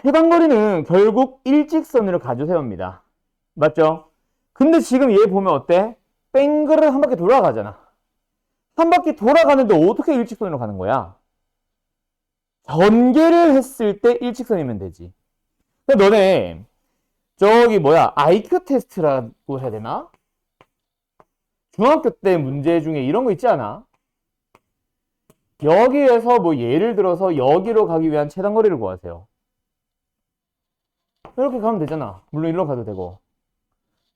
최단거리는 결국 일직선으로 가주세요입니다. 맞죠? 근데 지금 얘 보면 어때? 뱅글을 한 바퀴 돌아가잖아. 한 바퀴 돌아가는데 어떻게 일직선으로 가는 거야? 전개를 했을 때 일직선이면 되지. 근데 너네 저기 뭐야 IQ 테스트라고 해야 되나? 중학교 때 문제 중에 이런 거 있지 않아? 여기에서 뭐 예를 들어서 여기로 가기 위한 최단거리를 구하세요. 이렇게 가면 되잖아. 물론 일로 가도 되고.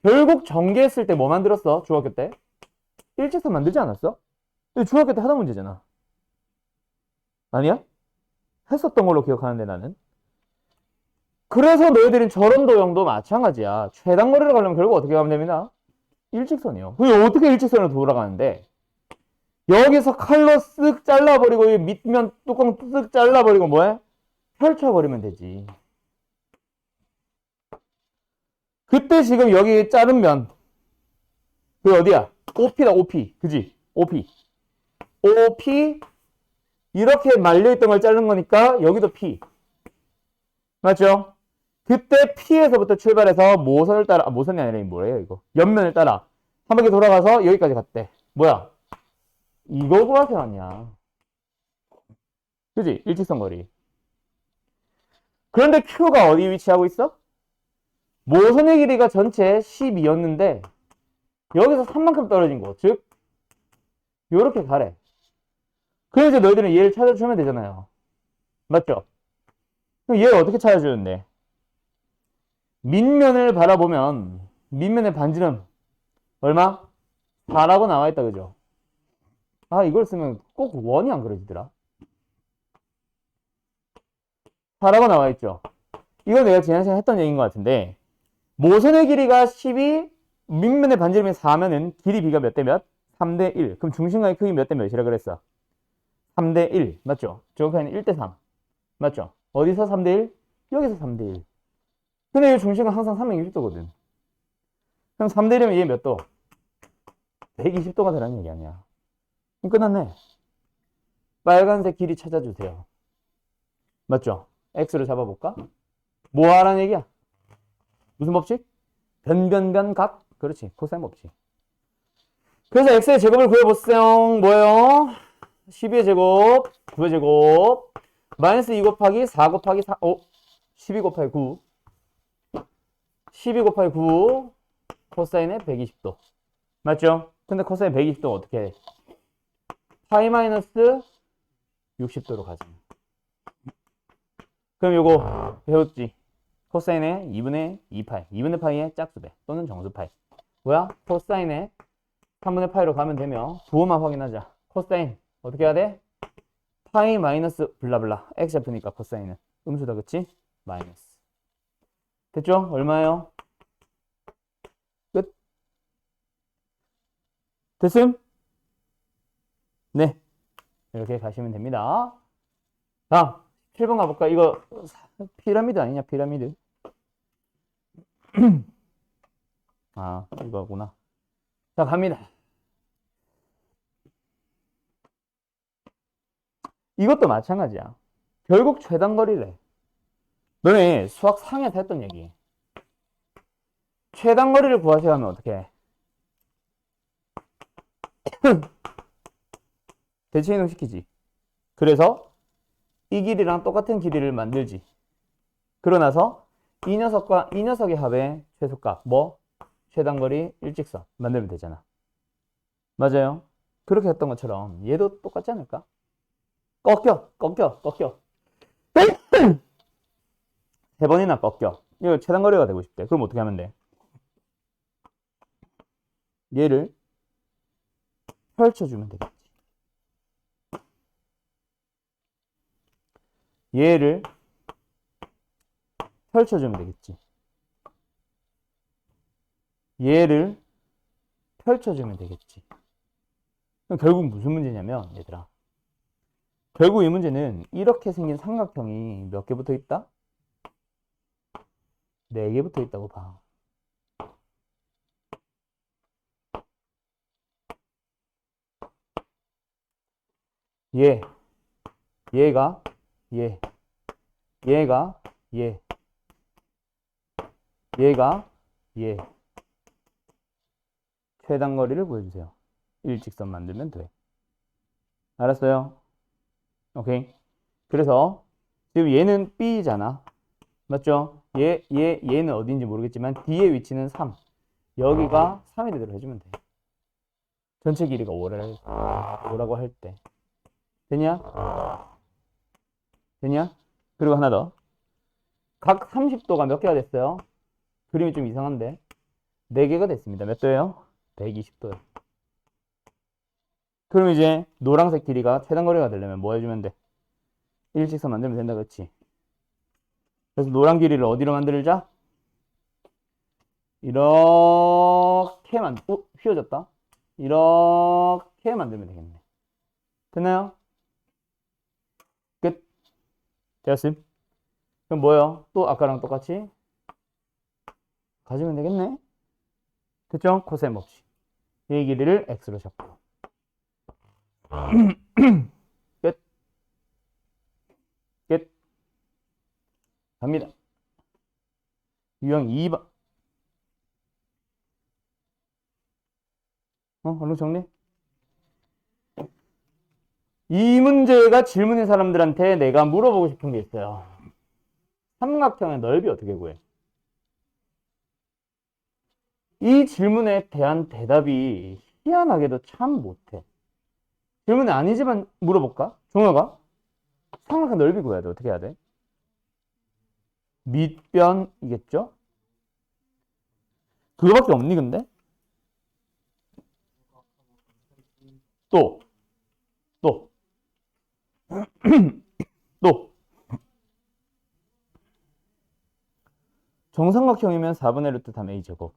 결국 전개했을 때 뭐 만들었어? 중학교 때? 일직선 만들지 않았어? 근데 중학교 때 하던 문제잖아. 아니야? 했었던 걸로 기억하는데 나는. 그래서 너희들은 저런 도형도 마찬가지야. 최단거리를 가려면 결국 어떻게 가면 됩니다? 일직선이요. 그럼 어떻게 일직선으로 돌아가는데? 여기서 칼로 쓱 잘라버리고 이 밑면 뚜껑 쓱 잘라버리고 뭐해? 펼쳐버리면 되지. 그때 지금 여기 자른 면 그 어디야? OP다 OP. 그지? OP. OP 이렇게 말려있던 걸 자른 거니까 여기도 P. 맞죠? 그때 P에서부터 출발해서 모선을 따라, 모선이 아니라 뭐예요 이거? 옆면을 따라 한 바퀴 돌아가서 여기까지 갔대. 뭐야? 이거 구하세요 아니야. 그지? 일직선 거리. 그런데 Q가 어디 위치하고 있어? 모선의 길이가 전체 12였는데 여기서 3만큼 떨어진 거. 즉 요렇게 가래. 그럼 이제 너희들은 얘를 찾아주면 되잖아요. 맞죠? 그럼 얘를 어떻게 찾아주는데? 밑면을 바라보면 밑면의 반지름 얼마? 4라고 나와있다 그죠? 아 이걸 쓰면 꼭 원이 안 그려지더라. 4라고 나와있죠? 이건 내가 지난 시간에 했던 얘기인 것 같은데 모선의 길이가 12 밑면의 반지름이 4면은 길이 B가 몇 대 몇? 3대 1. 그럼 중심각의 크기 몇 대 몇이라 그랬어? 3대 1. 맞죠? 정확하게는 1대 3. 맞죠? 어디서 3대 1? 여기서 3대 1. 근데 이 중심은 항상 360도거든. 그럼 3대 1이면 얘 몇 도? 120도가 되라는 얘기 아니야. 그럼 끝났네. 빨간색 길이 찾아주세요. 맞죠? X를 잡아볼까? 뭐 하라는 얘기야? 무슨 법칙? 변변변각? 그렇지. 코사인 법칙. 그래서 X의 제곱을 구해보세요. 뭐예요? 12의 제곱, 9의 제곱, 마이너스 2 곱하기 4 곱하기 4, 12 곱하기 9. 12 곱하기 9 코사인의 120도. 맞죠? 근데 코사인 120도 어떻게 해? 파이 마이너스 60도로 가지. 그럼 요거 배웠지? 코사인의 2분의 2파이. 2분의 파이의 짝수배 또는 정수파이. 뭐야? 코사인의 3분의 파이로 가면 되며 부호만 확인하자. 코사인 어떻게 해야 돼? 파이 마이너스 블라블라. X좌표니까 코사인은 음수다 그치? 마이너스. 됐죠? 얼마예요? 끝. 됐음? 네. 이렇게 가시면 됩니다. 다음 7번 가볼까? 이거 피라미드 아니냐? 피라미드. 아 이거구나. 자 갑니다. 이것도 마찬가지야. 결국 최단거리래. 너네 수학 상에서 했던 얘기. 최단거리를 구하세요 하면 어떻게 해? 대체 이동 시키지. 그래서 이 길이랑 똑같은 길이를 만들지. 그러나서 이 녀석과 이 녀석의 합의 최소값 뭐? 최단거리 일직선 만들면 되잖아. 맞아요? 그렇게 했던 것처럼 얘도 똑같지 않을까? 꺾여. 세 번이나 꺾여. 이거 최단거리가 되고 싶대. 그럼 어떻게 하면 돼? 얘를 펼쳐주면 되겠지. 얘를 펼쳐주면 되겠지. 얘를 펼쳐주면 되겠지. 그럼 결국 무슨 문제냐면 얘들아. 결국 이 문제는 이렇게 생긴 삼각형이 몇 개 붙어 있다? 4개 붙어 있다고 봐. 얘가 얘가 얘가 얘. 최단거리를 구해주세요. 일직선 만들면 돼. 알았어요? 오케이. 그래서 지금 얘는 B잖아. 맞죠? 얘는 어딘지 모르겠지만 D의 위치는 3. 여기가 3이 되도록 해주면 돼. 전체 길이가 5라고 할 때. 되냐? 되냐? 그리고 하나 더. 각 30도가 몇 개가 됐어요? 그림이 좀 이상한데. 4개가 됐습니다. 몇 도예요? 120도요. 그럼 이제 노란색 길이가 최단거리가 되려면 뭐 해주면 돼? 일직선 만들면 된다, 그렇지? 그래서 노란 길이를 어디로 만들자? 이렇게만, 휘어졌다. 이렇게 만들면 되겠네. 됐나요? 끝. 되었음. 그럼 뭐예요? 또 아까랑 똑같이 가지면 되겠네. 됐죠? 코셈 없이. 이 길이를 x로 잡고. 끝. 끝. 갑니다. 유형 2번. 얼른 정리. 이 문제가 질문인 사람들한테 내가 물어보고 싶은 게 있어요. 삼각형의 넓이 어떻게 구해? 이 질문에 대한 대답이 희한하게도 참 못해. 질문이 아니지만 물어볼까? 종혁아, 삼각형 넓이 구해야 돼. 어떻게 해야 돼? 밑변이겠죠? 그거밖에 없니 근데? 또 정삼각형이면 4분의 루트 3 a제곱.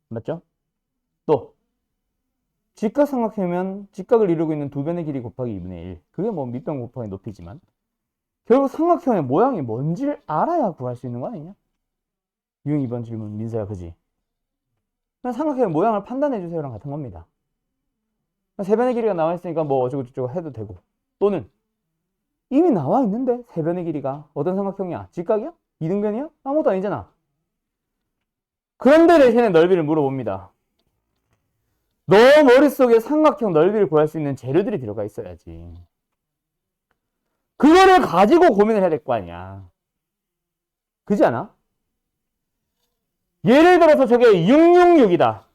맞죠? 또 직각삼각형이면 직각을 이루고 있는 두 변의 길이 곱하기 2분의 1. 그게 뭐 밑변 곱하기 높이지만 결국 삼각형의 모양이 뭔지를 알아야 구할 수 있는 거 아니냐? 유형 2번 질문 민서야, 그지? 삼각형의 모양을 판단해 주세요랑 같은 겁니다. 세 변의 길이가 나와 있으니까 뭐 어쩌고저쩌고 해도 되고, 또는 이미 나와 있는데 세 변의 길이가 어떤 삼각형이야? 직각이야? 이등변이야? 아무것도 아니잖아. 그런데 대신에 넓이를 물어봅니다. 너 머릿속에 삼각형 넓이를 구할 수 있는 재료들이 들어가 있어야지. 그거를 가지고 고민을 해야 될 거 아니야. 그지 않아? 예를 들어서 저게 666이다.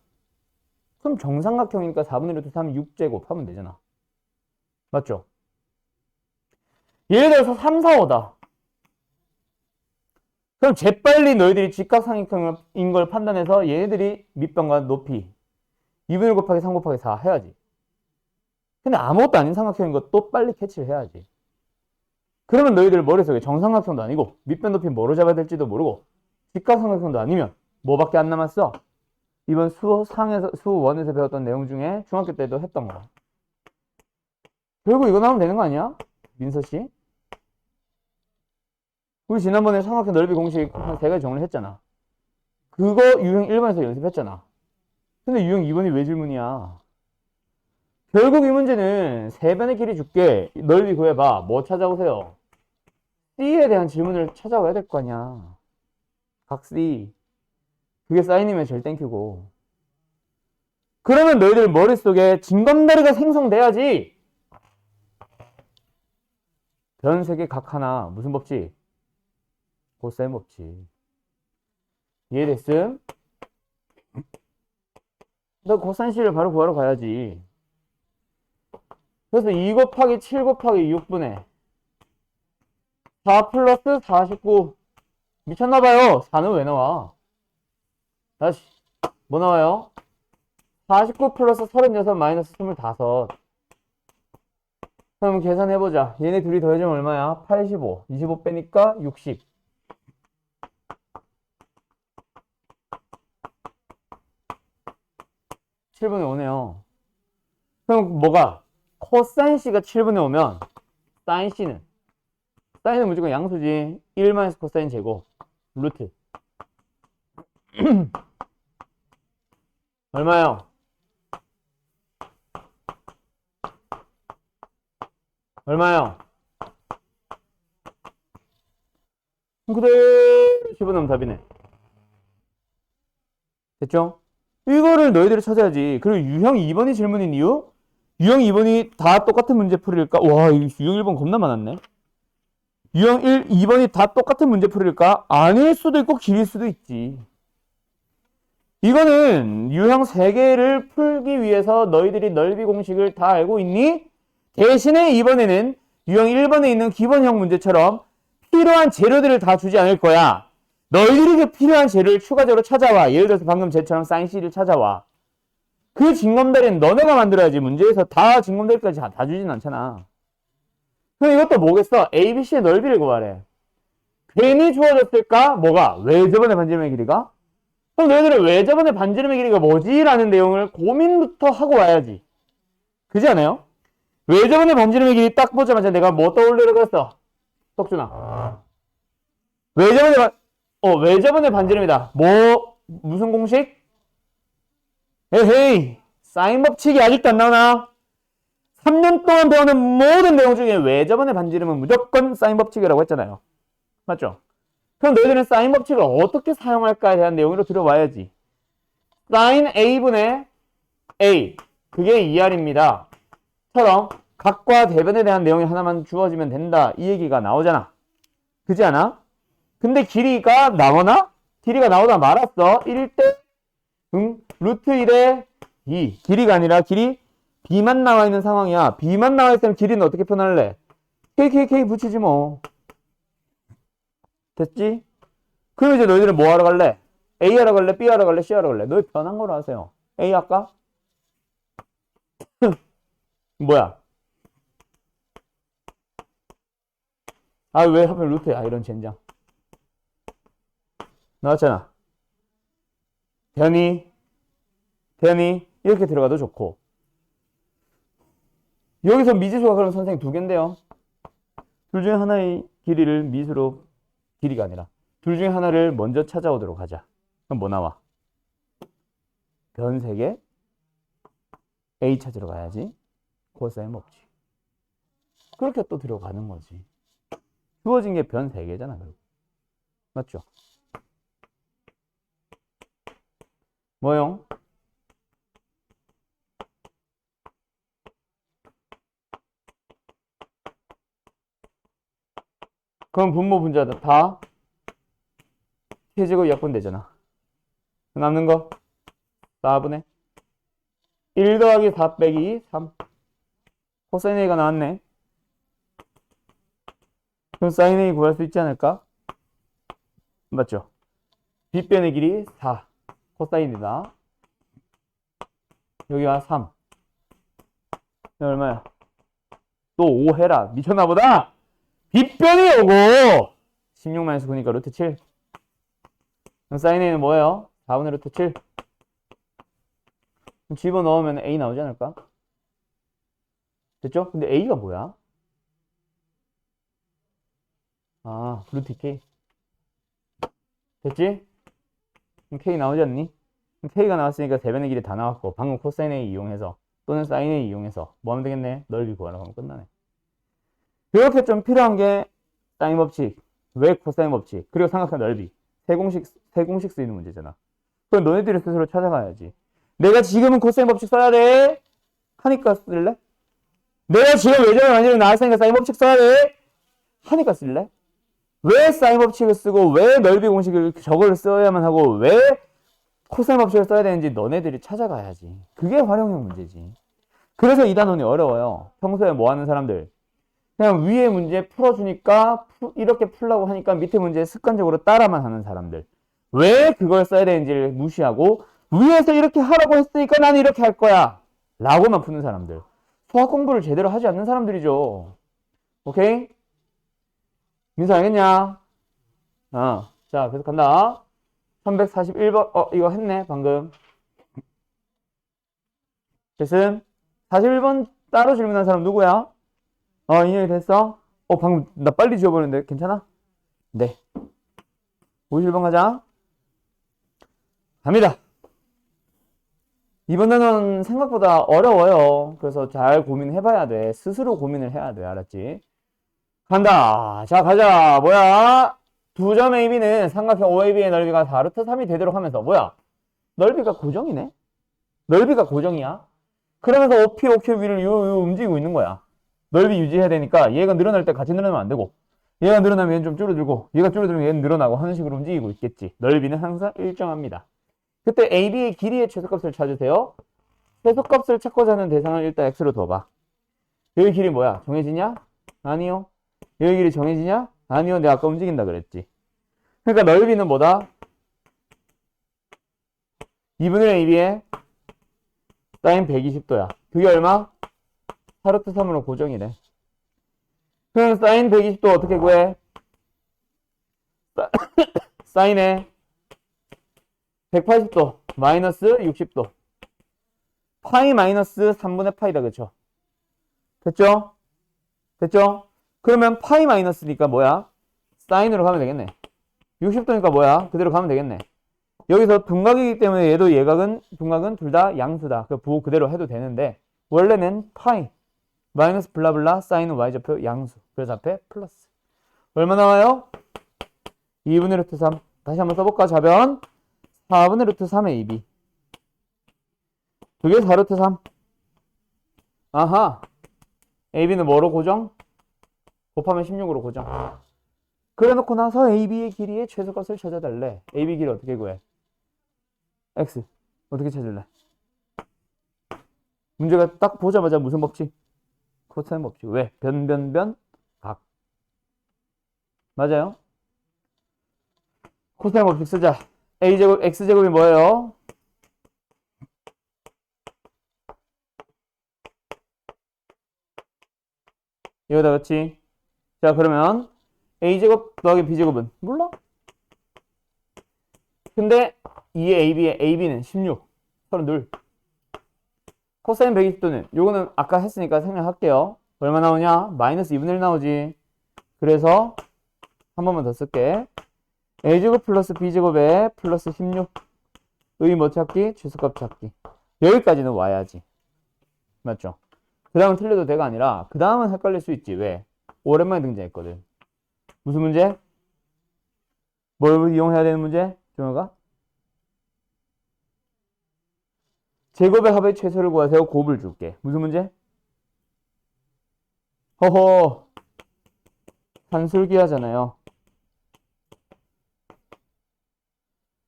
그럼 정삼각형이니까 4분의 루트 3 6제곱 하면 되잖아. 맞죠? 예를 들어서 3, 4, 5다. 그럼 재빨리 너희들이 직각삼각형인 걸 판단해서 얘네들이 밑변과 높이 2분의 1 곱하기 3 곱하기 4 해야지. 근데 아무것도 아닌 삼각형인 것도 빨리 캐치를 해야지. 그러면 너희들 머릿속에 정삼각형도 아니고 밑변 높이 뭐로 잡아야 될지도 모르고 직각삼각형도 아니면 뭐밖에 안 남았어? 이번 수상에서 수원에서 배웠던 내용 중에 중학교 때도 했던 거. 결국 이거 나오면 되는 거 아니야? 민서 씨? 우리 지난번에 삼각형 넓이 공식 한 3가지 정리를 했잖아. 그거 유형 1번에서 연습했잖아. 근데 유형 2번이 왜 질문이야? 결국 이 문제는 3변의 길이 줄게. 넓이 구해봐. 뭐 찾아오세요? C에 대한 질문을 찾아와야 될 거 아니야. 각 C. 그게 사인이면 제일 땡큐고. 그러면 너희들 머릿속에 징검다리가 생성돼야지. 변 3개 각 하나. 무슨 법칙? 고사인 법칙. 이해됐음? 너 고사인 C를 바로 구하러 가야지. 그래서 2 곱하기 7 곱하기 6분의 4 플러스 49. 미쳤나봐요. 4는 왜 나와? 다시 뭐 나와요? 49 플러스 36 마이너스 25. 그럼 계산해보자. 얘네 둘이 더해주면 얼마야? 85. 25 빼니까 60. (7분의 5네요) 그럼 뭐가? 코사인 C가 7분의 5면 사인 C는 무조건 양수지. 1 마이너스 코사인 제곱 루트 얼마요? 얼마요? 그대로 집어넣으면 답이네. 됐죠? 이거를 너희들이 찾아야지. 그리고 유형 2번이 질문인 이유? 유형 2번이 다 똑같은 문제 풀이일까? 와, 유형 1번 겁나 많았네. 유형 1, 2번이 다 똑같은 문제 풀이일까? 아닐 수도 있고 길일 수도 있지. 이거는 유형 3개를 풀기 위해서 너희들이 넓이 공식을 다 알고 있니? 대신에 이번에는 유형 1번에 있는 기본형 문제처럼 필요한 재료들을 다 주지 않을 거야. 너희들이 그 필요한 재료를 추가적으로 찾아와. 예를 들어서 방금 쟤처럼 사인 C를 찾아와. 그 징검다리는 너네가 만들어야지. 문제에서 다 징검다리까지 다 주진 않잖아. 그럼 이것도 뭐겠어? ABC의 넓이를 구하래. 괜히 주어졌을까? 뭐가? 외접원의 반지름의 길이가? 그럼 너희들은 외접원의 반지름의 길이가 뭐지? 라는 내용을 고민부터 하고 와야지. 그지 않아요? 외접원의 반지름의 길이 딱 보자마자 내가 뭐 떠올리려고 그랬어? 석준아. 외접원의 반지름이다. 무슨 공식? 에헤이, 사인 법칙이 아직도 안 나오나? 3년 동안 배우는 모든 내용 중에 외접원의 반지름은 무조건 사인 법칙이라고 했잖아요. 맞죠? 그럼 너희들은 사인 법칙을 어떻게 사용할까에 대한 내용으로 들어와야지. 사인 A분의 A, 그게 2R입니다. 처럼 각과 대변에 대한 내용이 하나만 주어지면 된다. 이 얘기가 나오잖아. 그지 않아? 근데 길이가 나오나? 길이가 나오다 말았어. 1대 루트 1에 2. 길이가 아니라 길이 B만 나와 있는 상황이야. B만 나와 있으면 길이는 어떻게 표현할래? KKK 붙이지 뭐. 됐지? 그럼 이제 너희들은 뭐 하러 갈래? A 하러 갈래? B 하러 갈래? C 하러 갈래? 너희 편한 거로 하세요. A 할까? 뭐야? 아, 왜 하필 루트야? 이런 젠장. 나왔잖아. 변이 이렇게 들어가도 좋고. 여기서 미지수가 그럼 선생님 2개인데요. 둘 중에 하나의 길이를 미수로, 길이가 아니라 둘 중에 하나를 먼저 찾아오도록 하자. 그럼 뭐 나와? 변 3개 A 찾으러 가야지. 코사인 법칙. 그렇게 또 들어가는 거지. 주어진 게 변 3개잖아. 맞죠? 뭐요? 그럼 분모 분자다. 다 K제곱 약분되잖아. 남는 거 4분의 1 더하기 4 빼기 3. 코사인 A가 나왔네. 그럼 사인 A 구할 수 있지 않을까? 맞죠? 빗변의 길이 4. 코사인이다. 여기가 3. 얼마야? 또 5 해라. 미쳤나보다. 빗변이 오고 16-9니까 루트 7. 그럼 사인 A는 뭐예요? 4분의 루트 7. 그럼 집어넣으면 A 나오지 않을까? 됐죠? 근데 A가 뭐야? 아, 루트 K. 됐지? 그럼 K 나오지 않니? 그럼 K가 나왔으니까 대변의 길이 다 나왔고, 방금 코사인 A 이용해서 또는 사인 A 이용해서 뭐 하면 되겠네? 넓이 구하라고 하면 끝나네. 이렇게 좀 필요한 게 사인 법칙, 왜 코사인 법칙, 그리고 삼각형 넓이. 세 공식 쓰이는 문제잖아. 그럼 너네들이 스스로 찾아가야지. 내가 지금은 코사인 법칙 써야 돼? 하니까 쓸래? 내가 지금 외전을 완전히 나왔으니까 사인 법칙 써야 돼? 하니까 쓸래? 왜 사인 법칙을 쓰고 왜 넓이 공식을 저걸 써야만 하고 왜 코사인 법칙을 써야 되는지 너네들이 찾아가야지. 그게 활용형 문제지. 그래서 이 단원이 어려워요. 평소에 뭐 하는 사람들? 그냥 위에 문제 풀어주니까 이렇게 풀라고 하니까 밑에 문제 습관적으로 따라만 하는 사람들. 왜 그걸 써야 되는지를 무시하고 위에서 이렇게 하라고 했으니까 나는 이렇게 할 거야 라고만 푸는 사람들. 수학 공부를 제대로 하지 않는 사람들이죠. 오케이? 민서 알겠냐? 자, 계속 간다. 341번, 이거 했네, 방금. 됐음? 41번 따로 질문한 사람 누구야? 인형이 됐어? 방금 나 빨리 지워버렸는데 괜찮아? 네. 51번 가자. 갑니다. 이번 단어는 생각보다 어려워요. 그래서 잘 고민해봐야 돼. 스스로 고민을 해야 돼. 알았지? 간다. 자, 가자. 뭐야? 두 점 AB는 삼각형 OAB의 넓이가 4루트 3이 되도록 하면서 뭐야? 넓이가 고정이네? 넓이가 고정이야? 그러면서 OP, OQ 위를 움직이고 있는 거야. 넓이 유지해야 되니까 얘가 늘어날 때 같이 늘어나면 안 되고 얘가 늘어나면 얘는 좀 줄어들고 얘가 줄어들면 얘는 늘어나고 하는 식으로 움직이고 있겠지. 넓이는 항상 일정합니다. 그때 AB의 길이의 최소값을 찾으세요. 최소값을 찾고자 하는 대상을 일단 X로 둬봐. 여기 길이 뭐야? 정해지냐? 아니요. 여기 길이 정해지냐? 아니요. 내가 아까 움직인다 그랬지. 그러니까 넓이는 뭐다? 2분의 AB의 사인 120도야. 그게 얼마? 4루트 3으로 고정이래. 그럼 사인 120도 어떻게 구해? 사인에 180도 마이너스 60도 파이 마이너스 3분의 파이다. 그쵸? 됐죠? 됐죠? 그러면 파이 마이너스니까 뭐야? 사인으로 가면 되겠네. 60도니까 뭐야? 그대로 가면 되겠네. 여기서 둔각이기 때문에 얘도 얘각은 둔각은 둘 다 양수다. 그 부호 그대로 해도 되는데 원래는 파이 마이너스 블라블라 사인은 y좌표 양수. 그래서 앞에 플러스. 얼마 나와요? 2분의 루트 3. 다시 한번 써볼까? 좌변 4분의 루트 3의 2b. 두개 4루트 3. 아하. AB는 뭐로 고정? 곱하면 16으로 고정. 그래 놓고 나서 AB의 길이의 최소값을 찾아달래. AB 길이 어떻게 구해? X. 어떻게 찾을래? 문제가 딱 보자마자 무슨 법칙? 코사인 법칙. 왜? 변, 각. 맞아요? 코사인 법칙 쓰자. A제곱, X제곱이 뭐예요? 이거다, 그렇지? 자, 그러면 A제곱 더하기 B제곱은? 몰라? 근데 2의 AB의 AB는 16, 32. 코사인 120도는 요거는 아까 했으니까 생략할게요. 얼마 나오냐? 마이너스 2분의 1 나오지. 그래서 한 번만 더 쓸게. A제곱 플러스 B제곱에 플러스 16. 의 뭐 찾기? 최소값 찾기. 여기까지는 와야지. 맞죠? 그 다음은 틀려도 돼가 아니라 그 다음은 헷갈릴 수 있지. 왜? 오랜만에 등장했거든. 무슨 문제? 뭘 이용해야 되는 문제? 정혁아? 제곱의 합의 최소를 구하세요. 곱을 줄게. 무슨 문제? 허허. 산술기 하잖아요.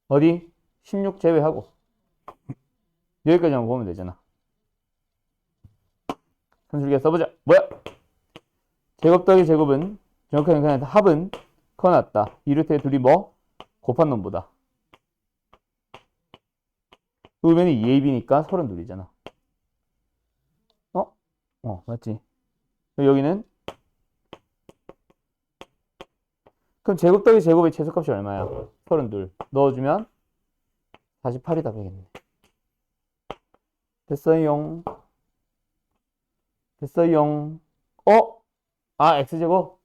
어디? 16 제외하고. 여기까지만 보면 되잖아. 산술기에 써보자. 뭐야? 제곱 더하기 제곱은 정확하게 그냥 합은 커놨다. 이르트의 둘이 뭐? 곱한 놈보다. 그러면 2AB니까 32이잖아. 맞지? 여기는 그럼 제곱 더하기 제곱의 최소값이 얼마야? 32. 넣어주면 48이다 되겠네. 됐어요. 됐어요. X제곱.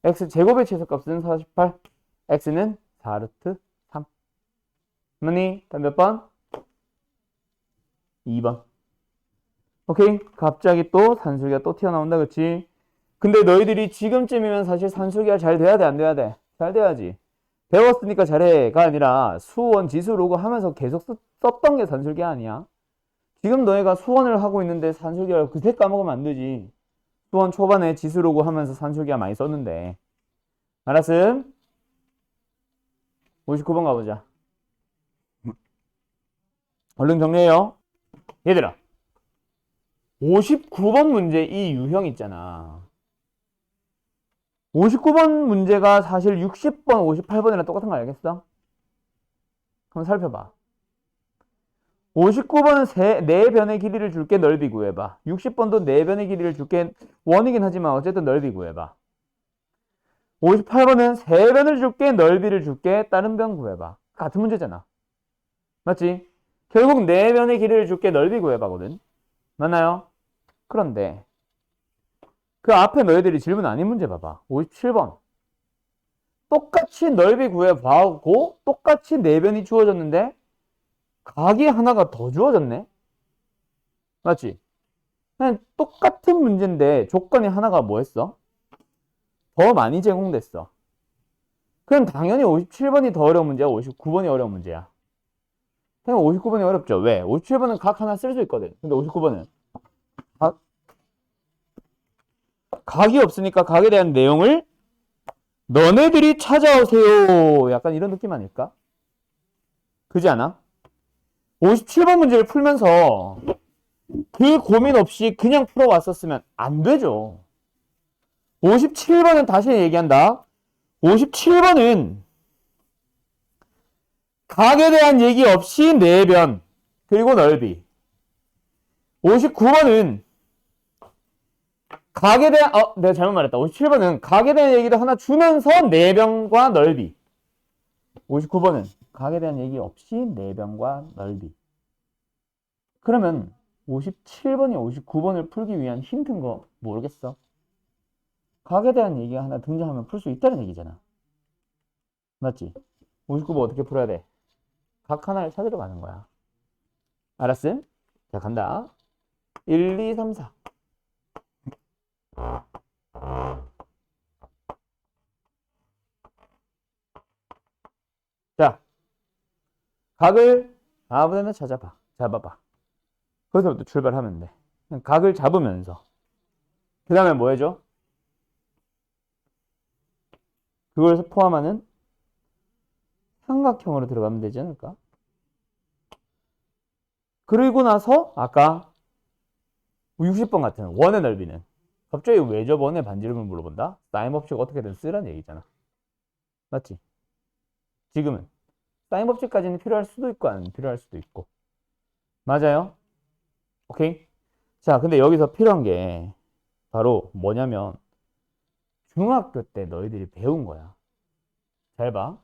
X제곱의 최소값은 48. X는 4루트 3. 맞니? 다음 몇 번? 2번. 오케이. 갑자기 또 산술기가 또 튀어나온다. 그치? 근데 너희들이 지금쯤이면 사실 산술기가 잘 돼야 돼? 안 돼야 돼? 잘 돼야지. 배웠으니까 잘해가 아니라 수원, 지수, 로그 하면서 계속 썼던 게 산술기 아니야? 지금 너희가 수원을 하고 있는데 산술기를 그새 까먹으면 안 되지. 수원 초반에 지수, 로그 하면서 산술기가 많이 썼는데. 알았음? 59번 가보자. 얼른 정리해요. 얘들아. 59번 문제 이 유형 있잖아. 59번 문제가 사실 60번, 58번이랑 똑같은 거 알겠어? 한번 살펴봐. 59번은 4변의 길이를 줄게 넓이 구해봐. 60번도 4변의 길이를 줄게 원이긴 하지만 어쨌든 넓이 구해봐. 58번은 3변을 줄게 넓이를 줄게 다른 변 구해봐. 같은 문제잖아. 맞지? 결국 4변의 길이를 줄게 넓이 구해봐거든. 맞나요? 그런데 그 앞에 너희들이 질문 아닌 문제 봐봐. 57번. 똑같이 넓이 구해봐고 똑같이 4변이 주어졌는데 각이 하나가 더 주어졌네? 맞지? 그냥 똑같은 문제인데 조건이 하나가 뭐였어? 더 많이 제공됐어. 그럼 당연히 57번이 더 어려운 문제야? 59번이 어려운 문제야? 그냥 59번이 어렵죠. 왜? 57번은 각 하나 쓸 수 있거든. 근데 59번은 각이 없으니까 각에 대한 내용을 너네들이 찾아오세요. 약간 이런 느낌 아닐까? 그지 않아? 57번 문제를 풀면서 그 고민 없이 그냥 풀어왔었으면 안 되죠. 57번은 다시 얘기한다. 57번은 각에 대한 얘기 없이 내변 그리고 넓이. 59번은 각에 대한 내가 잘못 말했다. 57번은 각에 대한 얘기도 하나 주면서 내변과 넓이. 59번은 각에 대한 얘기 없이 내변과 넓이. 그러면 57번이 59번을 풀기 위한 힌트인 거 모르겠어? 각에 대한 얘기가 하나 등장하면 풀 수 있다는 얘기잖아. 맞지? 59번 어떻게 풀어야 돼? 각 하나를 찾으러 가는 거야. 알았음? 자, 간다. 1, 2, 3, 4. 자, 각을 아무데나 찾아봐. 잡아봐. 거기서부터 출발하면 돼. 각을 잡으면서. 그 다음에 뭐 해줘? 그걸 포함하는 삼각형으로 들어가면 되지 않을까? 그리고 나서 아까 60번 같은 원의 넓이는 갑자기 왜 저 원의 반지름을 물어본다? 사인 법칙 어떻게든 쓰란 얘기잖아. 맞지? 지금은 사인 법칙까지는 필요할 수도 있고 안 필요할 수도 있고. 맞아요? 오케이? 자, 근데 여기서 필요한 게 바로 뭐냐면 중학교 때 너희들이 배운 거야. 잘 봐.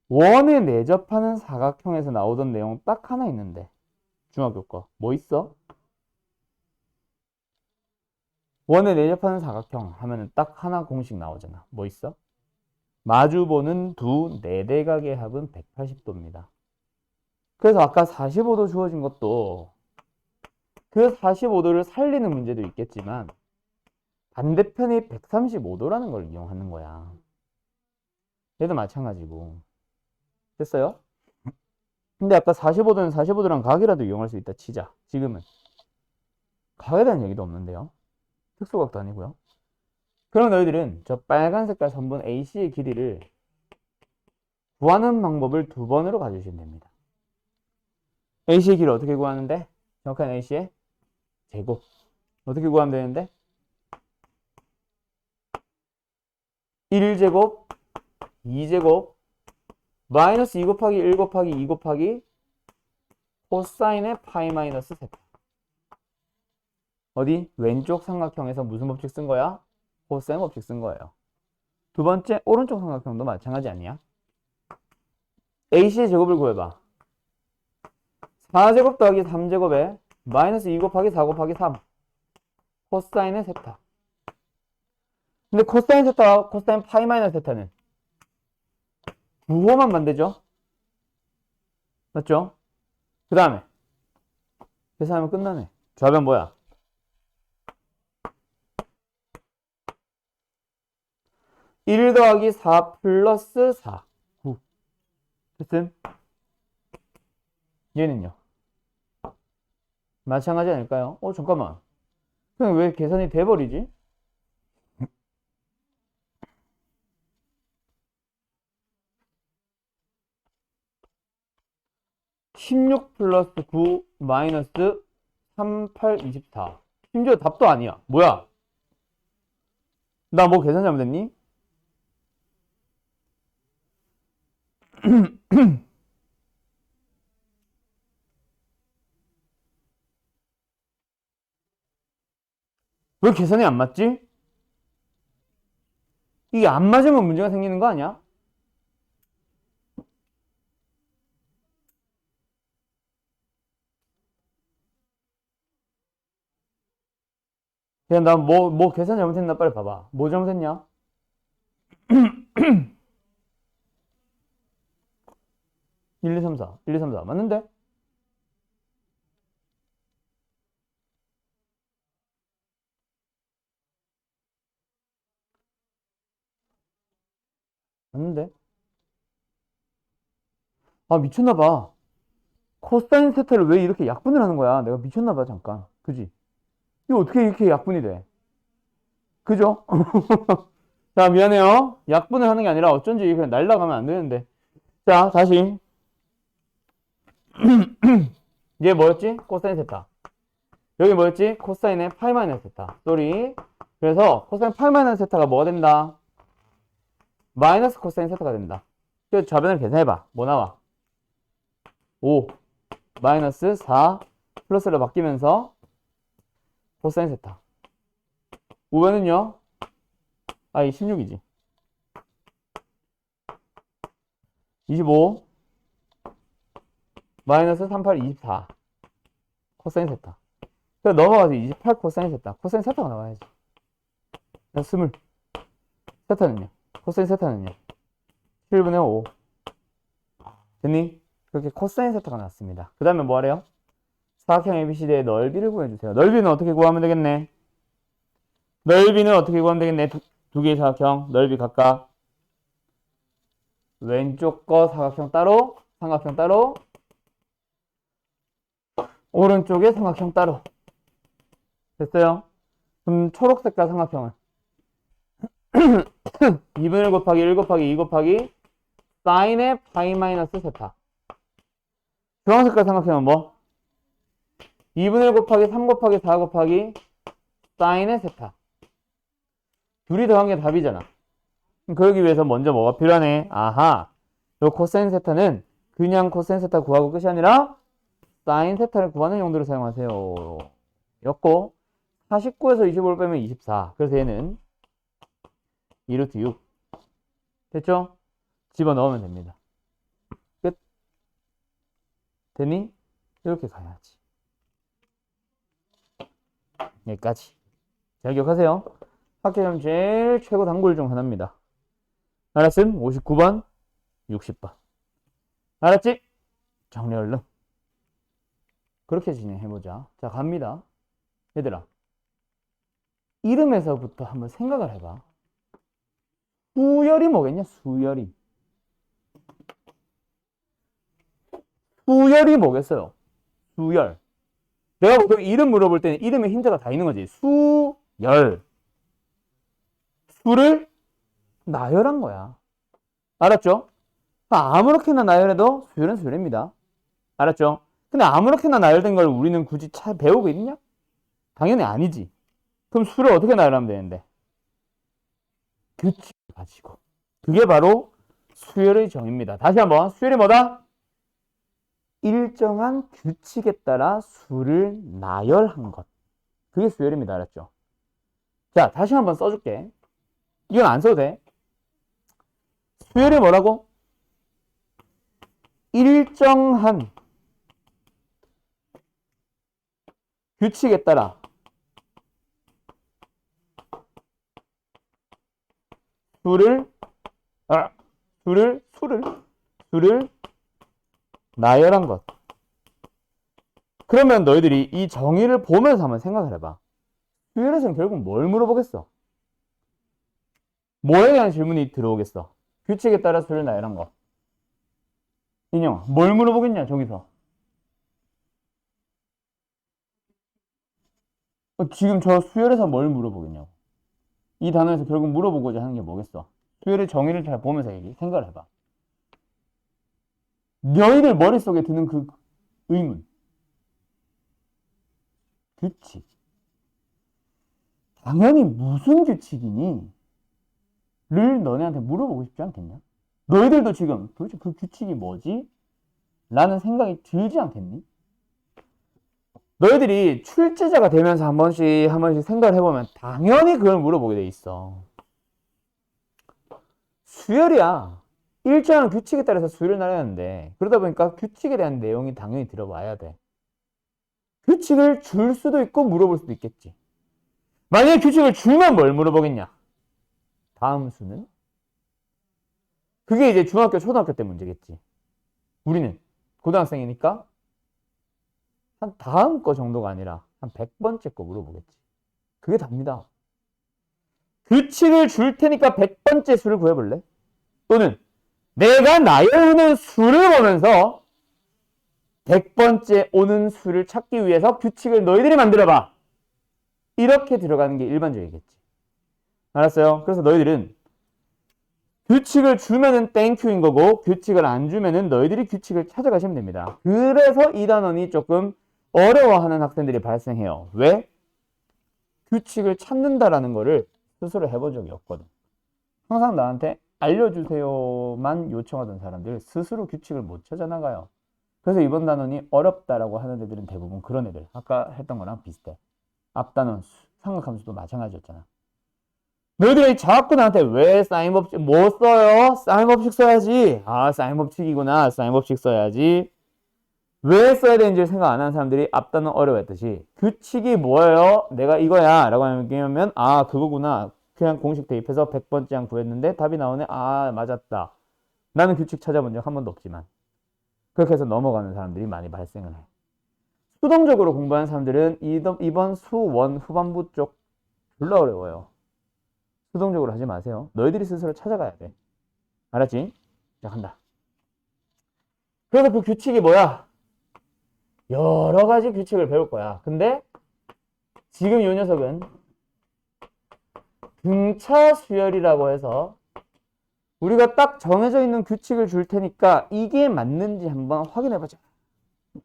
원에 내접하는 사각형에서 나오던 내용 딱 하나 있는데 중학교 거 뭐 있어? 원에 내접하는 사각형 하면은 딱 하나 공식 나오잖아. 뭐 있어? 마주보는 두 네대각의 합은 180도입니다. 그래서 아까 45도 주어진 것도 그 45도를 살리는 문제도 있겠지만 반대편이 135도라는 걸 이용하는 거야. 얘도 마찬가지고. 됐어요? 근데 아까 45도는 45도랑 각이라도 이용할 수 있다 치자. 지금은 각에 대한 얘기도 없는데요. 특수각도 아니고요. 그럼 너희들은 저 빨간 색깔 선분 AC의 길이를 구하는 방법을 두 번으로 가주시면 됩니다. AC의 길이 어떻게 구하는데? 정확한 AC의 제곱. 어떻게 구하면 되는데? 1제곱, 2제곱, 마이너스 2 곱하기 1 곱하기 2 곱하기 코사인의 파이 마이너스 세타. 어디? 왼쪽 삼각형에서 무슨 법칙 쓴 거야? 코사인 법칙 쓴 거예요. 두 번째, 오른쪽 삼각형도 마찬가지 아니야? AC의 제곱을 구해봐. 4제곱 더하기 3제곱에 마이너스 2 곱하기 4 곱하기 3 코사인의 세타. 근데 코사인 세타와 코사인 파이 마이너스 세타는 부호만 만들죠? 맞죠? 그 다음에 계산하면 끝나네. 좌변 뭐야? 1 더하기 4 플러스 4 9. 됐음? 얘는요? 마찬가지 아닐까요? 잠깐만. 그냥 왜 계산이 돼버리지? 16 플러스 9 마이너스 3, 8, 24. 심지어 답도 아니야. 뭐야? 나 뭐 계산 잘못했니? 왜 계산이 안 맞지? 이게 안 맞으면 문제가 생기는 거 아니야? 야, 나 뭐 계산 잘못했나? 빨리 봐봐. 뭐 잘못했냐? 1, 2, 3, 4. 1, 2, 3, 4. 맞는데? 맞는데? 아, 미쳤나봐. 코사인 세타를 왜 이렇게 약분을 하는 거야? 내가 미쳤나봐, 잠깐. 그지? 이거 어떻게 이렇게 약분이 돼? 그죠? 자, 미안해요. 약분을 하는 게 아니라 어쩐지 그냥 날라가면 안 되는데. 자, 다시. 얘 뭐였지? 코사인 세타. 여기 뭐였지? 코사인의 파이 마이너스 세타. 쏘리. 그래서 코사인 파이 마이너스 세타가 뭐가 된다? 마이너스 코사인 세타가 된다. 그래서 좌변을 계산해봐. 뭐 나와? 5 마이너스 4 플러스로 바뀌면서 코사인 세타. 우변은요? 이 16이지. 25 마이너스 38, 24 코사인 세타. 그래서 넘어가서 28 코사인 세타. 코사인 세타가 나와야지. 20 세타는요? 코사인 세타는요? 7분의 5 됐니? 그렇게 코사인 세타가 나왔습니다. 그 다음에 뭐 하래요? 사각형 ABCD의 넓이를 구해주세요. 넓이는 어떻게 구하면 되겠네? 넓이는 어떻게 구하면 되겠네? 두 개의 사각형 넓이 각각 왼쪽 거 사각형 따로, 삼각형 따로, 오른쪽에 삼각형 따로. 됐어요? 그럼 초록 색깔 삼각형은 2분의 1 곱하기 1 곱하기 2 곱하기 사인의 파이 마이너스 세타. 주황 색깔 삼각형은 뭐? 2분의 1 곱하기 3 곱하기 4 곱하기 사인의 세타. 둘이 더한 게 답이잖아. 그러기 위해서 먼저 뭐가 필요하네? 아하, 요 코사인 세타는 그냥 코사인 세타 구하고 끝이 아니라 사인 세타를 구하는 용도로 사용하세요. 였고 49에서 25를 빼면 24. 그래서 얘는 2루트 6. 됐죠? 집어넣으면 됩니다. 끝. 됐니? 이렇게 가야지. 여기까지. 잘 기억하세요. 학교점 제일 최고 단골 중 하나입니다. 알았음? 59번, 60번. 알았지? 정리 얼른. 그렇게 진행해보자. 자, 갑니다. 얘들아. 이름에서부터 한번 생각을 해봐. 수열이 뭐겠냐? 수열이. 수열이 뭐겠어요? 수열. 내가 보통 이름 물어볼 때는 이름에 힌트가 다 있는 거지. 수열. 수를 나열한 거야. 알았죠? 아무렇게나 나열해도 수열은 수열입니다. 알았죠? 근데 아무렇게나 나열된 걸 우리는 굳이 배우고 있냐? 당연히 아니지. 그럼 수를 어떻게 나열하면 되는데? 규칙을 가지고. 그게 바로 수열의 정의입니다. 다시 한번. 수열이 뭐다? 일정한 규칙에 따라 수를 나열한 것. 그게 수열입니다. 알았죠? 자, 다시 한번 써줄게. 이건 안 써도 돼. 수열이 뭐라고? 일정한 규칙에 따라 수를 나열한 것. 그러면 너희들이 이 정의를 보면서 한번 생각을 해봐. 수열에서는 결국 뭘 물어보겠어? 뭐에 대한 질문이 들어오겠어? 규칙에 따라 수를 나열한 것. 인형, 뭘 물어보겠냐, 저기서? 지금 저 수열에서 뭘 물어보겠냐고. 이 단어에서 결국 물어보고자 하는 게 뭐겠어? 수열의 정의를 잘 보면서 생각을 해봐. 너희들 머릿속에 드는 그 의문. 규칙. 당연히 무슨 규칙이니? 를 너네한테 물어보고 싶지 않겠냐? 너희들도 지금 도대체 그 규칙이 뭐지? 라는 생각이 들지 않겠니? 너희들이 출제자가 되면서 한 번씩 생각을 해보면 당연히 그걸 물어보게 돼 있어. 수열이야. 일정한 규칙에 따라서 수열을 나누는데 그러다 보니까 규칙에 대한 내용이 당연히 들어와야 돼. 규칙을 줄 수도 있고 물어볼 수도 있겠지. 만약에 규칙을 주면 뭘 물어보겠냐? 다음 수는? 그게 이제 중학교, 초등학교 때 문제겠지. 우리는 고등학생이니까 한 다음 거 정도가 아니라 한 100번째 거 물어보겠지. 그게 답니다. 규칙을 줄 테니까 100번째 수를 구해볼래? 또는 내가 나열하는 수를 보면서 100번째 오는 수를 찾기 위해서 규칙을 너희들이 만들어봐. 이렇게 들어가는 게 일반적이겠지. 알았어요? 그래서 너희들은 규칙을 주면은 땡큐인 거고 규칙을 안 주면은 너희들이 규칙을 찾아가시면 됩니다. 그래서 이 단원이 조금 어려워하는 학생들이 발생해요. 왜? 규칙을 찾는다라는 거를 스스로 해본 적이 없거든. 항상 나한테 알려주세요만 요청하던 사람들 스스로 규칙을 못 찾아나가요. 그래서 이번 단원이 어렵다라고 하는 애들은 대부분 그런 애들. 아까 했던 거랑 비슷해. 앞단원 삼각함수도 마찬가지였잖아. 너희들이 자꾸 나한테 왜 사인 법칙 뭐 써요? 사인 법칙 써야지. 아, 사인 법칙이구나. 사인 법칙 써야지. 왜 써야 되는지 생각 안 하는 사람들이 앞단원 어려워했듯이 규칙이 뭐예요? 내가 이거야 라고 하면 아, 그거구나. 그냥 공식 대입해서 100번째 한 구했는데 답이 나오네. 아, 맞았다. 나는 규칙 찾아본 적 한 번도 없지만 그렇게 해서 넘어가는 사람들이 많이 발생을 해. 수동적으로 공부하는 사람들은 이번 수1 후반부 쪽 졸라 어려워요. 수동적으로 하지 마세요. 너희들이 스스로 찾아가야 돼. 알았지? 자, 간다. 그래서 그 규칙이 뭐야? 여러 가지 규칙을 배울 거야. 근데 지금 이 녀석은 등차 수열이라고 해서 우리가 딱 정해져 있는 규칙을 줄 테니까 이게 맞는지 한번 확인해보자.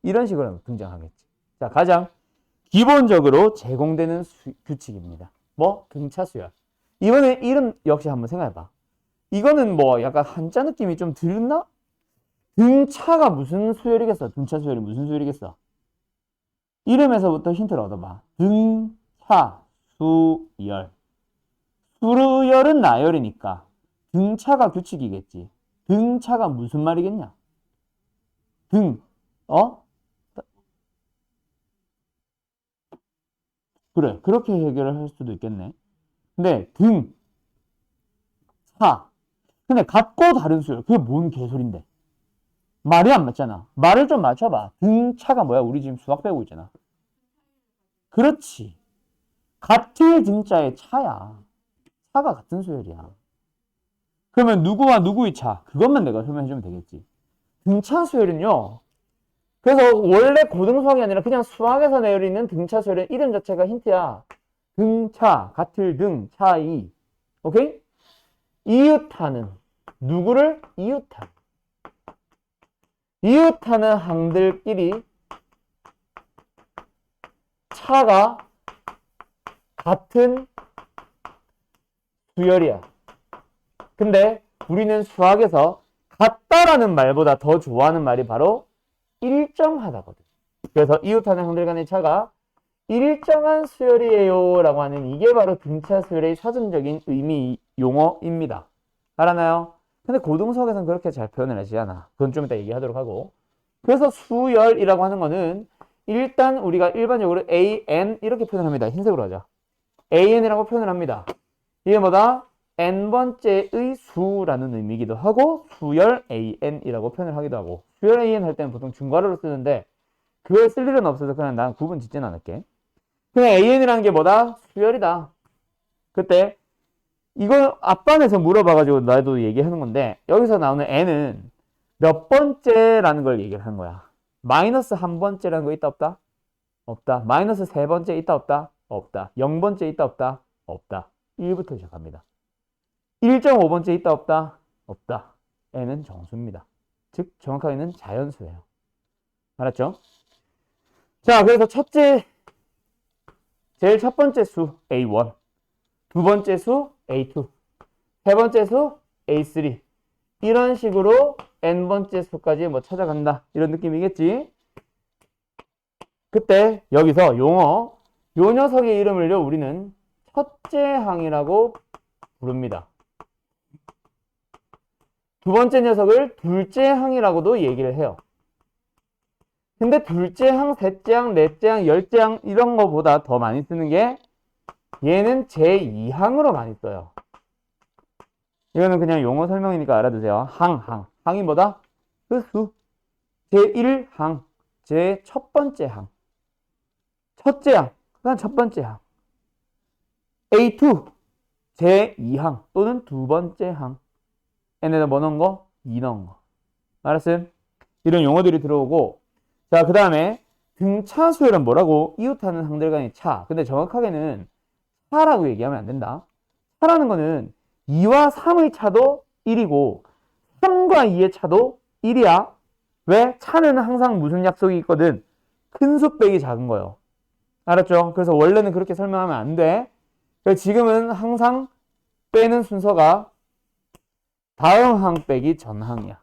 이런 식으로 등장하겠지. 자, 가장 기본적으로 제공되는 규칙입니다. 뭐? 등차 수열. 이번에 이름 역시 한번 생각해봐. 이거는 뭐 약간 한자 느낌이 좀 들나? 등차가 무슨 수열이겠어? 등차 수열이 무슨 수열이겠어? 이름에서부터 힌트를 얻어봐. 등차 수열. 수열은 나열이니까 등차가 규칙이겠지. 등차가 무슨 말이겠냐? 그래, 그렇게 해결을 할 수도 있겠네. 근데 차. 근데 같고 다른 수열. 그게 뭔 개소린데? 말이 안 맞잖아. 말을 좀 맞춰봐. 등차가 뭐야? 우리 지금 수학 배우고 있잖아. 그렇지. 같을 등자의 차야. 차가 같은 수열이야. 그러면 누구와 누구의 차? 그것만 내가 설명해주면 되겠지. 등차 수열은요. 그래서 원래 고등수학이 아니라 그냥 수학에서 내리는 등차 수열은 이름 자체가 힌트야. 등차, 같을 등, 차이. 오케이? 이웃하는. 누구를? 이웃하는. 이웃하는 항들끼리 차가 같은 수열이야. 근데 우리는 수학에서 같다라는 말보다 더 좋아하는 말이 바로 일정하다거든. 그래서 이웃하는 항들 간의 차가 일정한 수열이에요 라고 하는 이게 바로 등차 수열의 사전적인 의미 용어입니다. 알았나요? 근데 고등수학에서는 그렇게 잘 표현을 하지 않아. 그건 좀 이따 얘기하도록 하고. 그래서 수열이라고 하는 거는 일단 우리가 일반적으로 AN 이렇게 표현을 합니다. 흰색으로 하자. AN이라고 표현을 합니다. 이게 뭐다? n번째의 수라는 의미이기도 하고 수열 AN이라고 표현을 하기도 하고 수열 AN 할 때는 보통 중괄호로 쓰는데 그걸 쓸 일은 없어서 그냥 난 구분 짓진 않을게. 그냥 AN이라는 게 뭐다? 수열이다. 그때 이거 앞반에서 물어봐가지고 나도 얘기하는 건데 여기서 나오는 n은 몇 번째라는 걸 얘기를 하는 거야. 마이너스 한 번째라는 거 있다 없다? 없다. 마이너스 세 번째 있다 없다? 없다. 0번째 있다 없다? 없다. 1부터 시작합니다. 1.5번째 있다 없다? 없다. n은 정수입니다. 즉 정확하게는 자연수예요. 알았죠? 자, 그래서 제일 첫 번째 수 A1, 두 번째 수 A2, 세 번째 수 A3 이런 식으로 n번째 수까지 뭐 찾아간다 이런 느낌이겠지. 그때 여기서 요 녀석의 이름을요 우리는 첫째 항이라고 부릅니다. 두 번째 녀석을 둘째 항이라고도 얘기를 해요. 근데 둘째 항, 셋째 항, 넷째 항, 열째 항 이런 거보다 더 많이 쓰는 게 얘는 제2항으로 많이 써요. 이거는 그냥 용어 설명이니까 알아두세요. 항이 뭐다? 그 수. 제1항, 제 첫 번째 항. 첫째 항, 그다음 첫 번째 항. A2, 제2항 또는 두 번째 항. n에다 뭐 넣은 거? 2 넣은 거. 알았음? 이런 용어들이 들어오고, 자, 그 다음에 등차 수열은 뭐라고? 이웃하는 항들 간의 차. 근데 정확하게는 차라고 얘기하면 안 된다. 차라는 거는 2와 3의 차도 1이고 3과 2의 차도 1이야. 왜? 차는 항상 무슨 약속이 있거든? 큰 수 빼기 작은 거요. 알았죠? 그래서 원래는 그렇게 설명하면 안 돼. 그래서 지금은 항상 빼는 순서가 다음 항 빼기 전 항이야.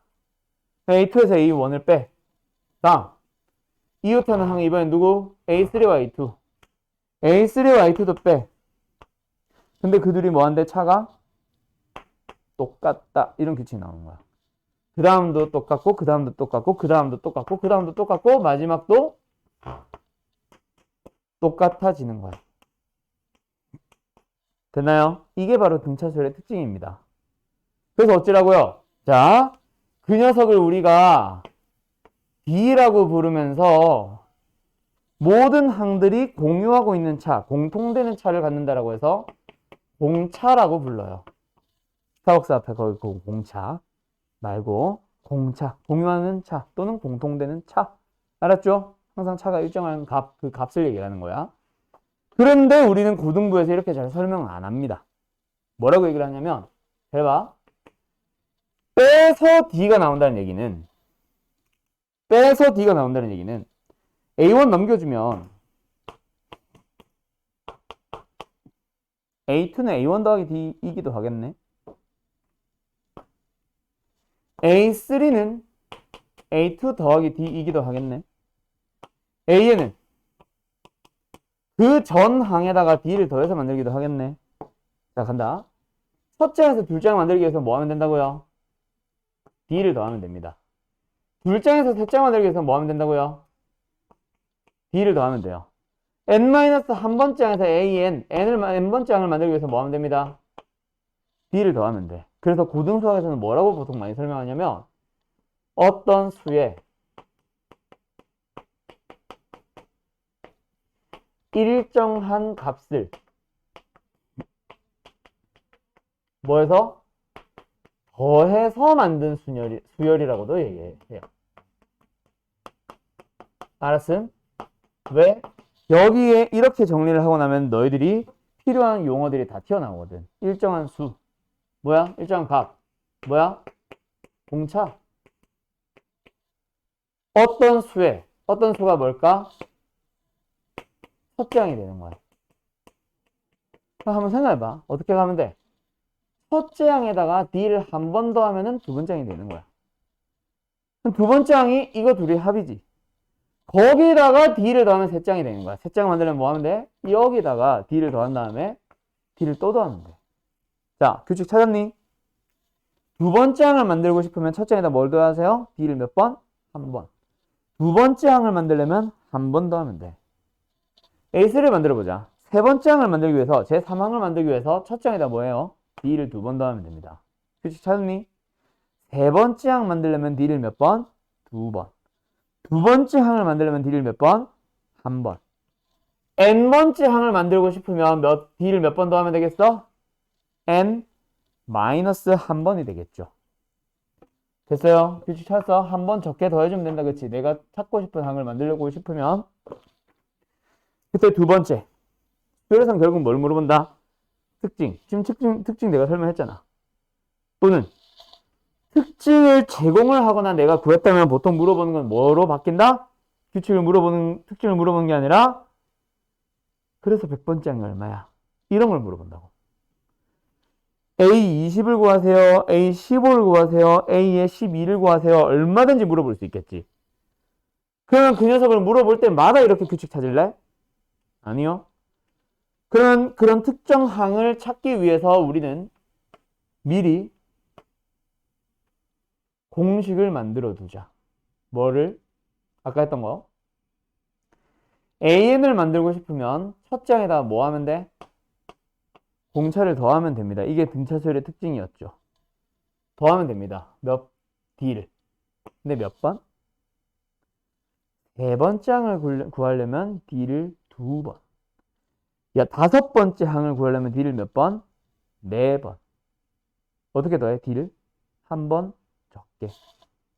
A2에서 A1을 빼. 다음 이웃하는 항이 이번엔 누구? A3와 A2. A3와 A2도 빼. 근데 그 둘이 뭐한데? 차가 똑같다. 이런 규칙이 나오는 거야. 그 다음도 똑같고, 그 다음도 똑같고, 그 다음도 똑같고, 그 다음도 똑같고, 마지막도 똑같아지는 거야. 됐나요? 이게 바로 등차수열의 특징입니다. 그래서 어찌라고요? 자, 그 녀석을 우리가 D라고 부르면서 모든 항들이 공유하고 있는 차, 공통되는 차를 갖는다라고 해서 공차라고 불러요. 스타벅스 앞에 거기 공차 말고 공차, 공유하는 차 또는 공통되는 차. 알았죠? 항상 차가 일정한 값, 그 값을 얘기하는 거야. 그런데 우리는 고등부에서 이렇게 잘 설명을 안 합니다. 뭐라고 얘기를 하냐면, 잘 봐. 빼서 D가 나온다는 얘기는, 빼서 D가 나온다는 얘기는 A1 넘겨주면 A2는 A1 더하기 D이기도 하겠네. A3는 A2 더하기 D이기도 하겠네. A에는 그 전 항에다가 D를 더해서 만들기도 하겠네. 자, 간다. 첫째 항에서 둘째 항 만들기 위해서 뭐 하면 된다고요? D를 더하면 됩니다. 둘째 항에서 셋째 항 만들기 위해서 뭐 하면 된다고요? D를 더하면 돼요. n-1번째 항에서 n번째 항을 만들기 위해서 뭐 하면 됩니다? D를 더하면 돼. 그래서 고등수학에서는 뭐라고 보통 많이 설명하냐면, 어떤 수에 일정한 값을 뭐해서? 더해서 만든 수열이라고도 얘기해요. 알았음? 왜? 여기에 이렇게 정리를 하고 나면 너희들이 필요한 용어들이 다 튀어나오거든. 일정한 수. 뭐야? 일정한 값. 뭐야? 공차. 어떤 수에, 어떤 수가 뭘까? 첫째 항이 되는 거야. 그럼 한번 생각해봐. 어떻게 가면 돼? 첫째 항에다가 D를 한 번 더 하면은 두 번째 항이 되는 거야. 그럼 두 번째 항이 이거 둘이 합이지. 거기다가 D를 더하면 셋째 항이 되는 거야. 셋째 항 만들려면 뭐 하면 돼? 여기다가 D를 더한 다음에 D를 또 더하면 돼. 자, 규칙 찾았니? 두 번째 항을 만들고 싶으면 첫째 항에다 뭘 더하세요? D를 몇 번? 한 번. 두 번째 항을 만들려면 한 번 더 하면 돼. A3를 만들어보자. 세 번째 항을 만들기 위해서, 제 3항을 만들기 위해서 첫째 항에다 뭐예요? D를 두 번 더하면 됩니다. 규칙 찾았니? 세 번째 항 만들려면 D를 몇 번? 두 번. 두 번째 항을 만들려면 D를 몇 번? 한 번. n번째 항을 만들고 싶으면 D를 몇 번 더하면 되겠어? n 마이너스 한 번이 되겠죠. 됐어요? 규칙 찾았어? 한 번 적게 더해주면 된다, 그치? 내가 찾고 싶은 항을 만들려고 싶으면 그때 두 번째. 수열에서는 결국 뭘 물어본다? 특징. 지금 특징 내가 설명했잖아. 또는 특징을 제공을 하거나 내가 구했다면 보통 물어보는 건 뭐로 바뀐다? 특징을 물어보는 게 아니라 그래서 100번째 항이 얼마야? 이런 걸 물어본다고. A20을 구하세요. A15를 구하세요. A의 12를 구하세요. 얼마든지 물어볼 수 있겠지. 그러면 그 녀석을 물어볼 때마다 이렇게 규칙 찾을래? 아니요. 그런 특정 항을 찾기 위해서 우리는 미리 공식을 만들어 두자. 뭐를? 아까 했던 거. AN을 만들고 싶으면 첫째 항에다가 뭐 하면 돼? 공차를 더하면 됩니다. 이게 등차수열의 특징이었죠. 더하면 됩니다. D를. 근데 몇 번? 3번째 항을 구하려면 D를 2번. 야, 5번째 항을 구하려면 D를 몇 번? 4번. 어떻게 더해? D를 한 번 적게.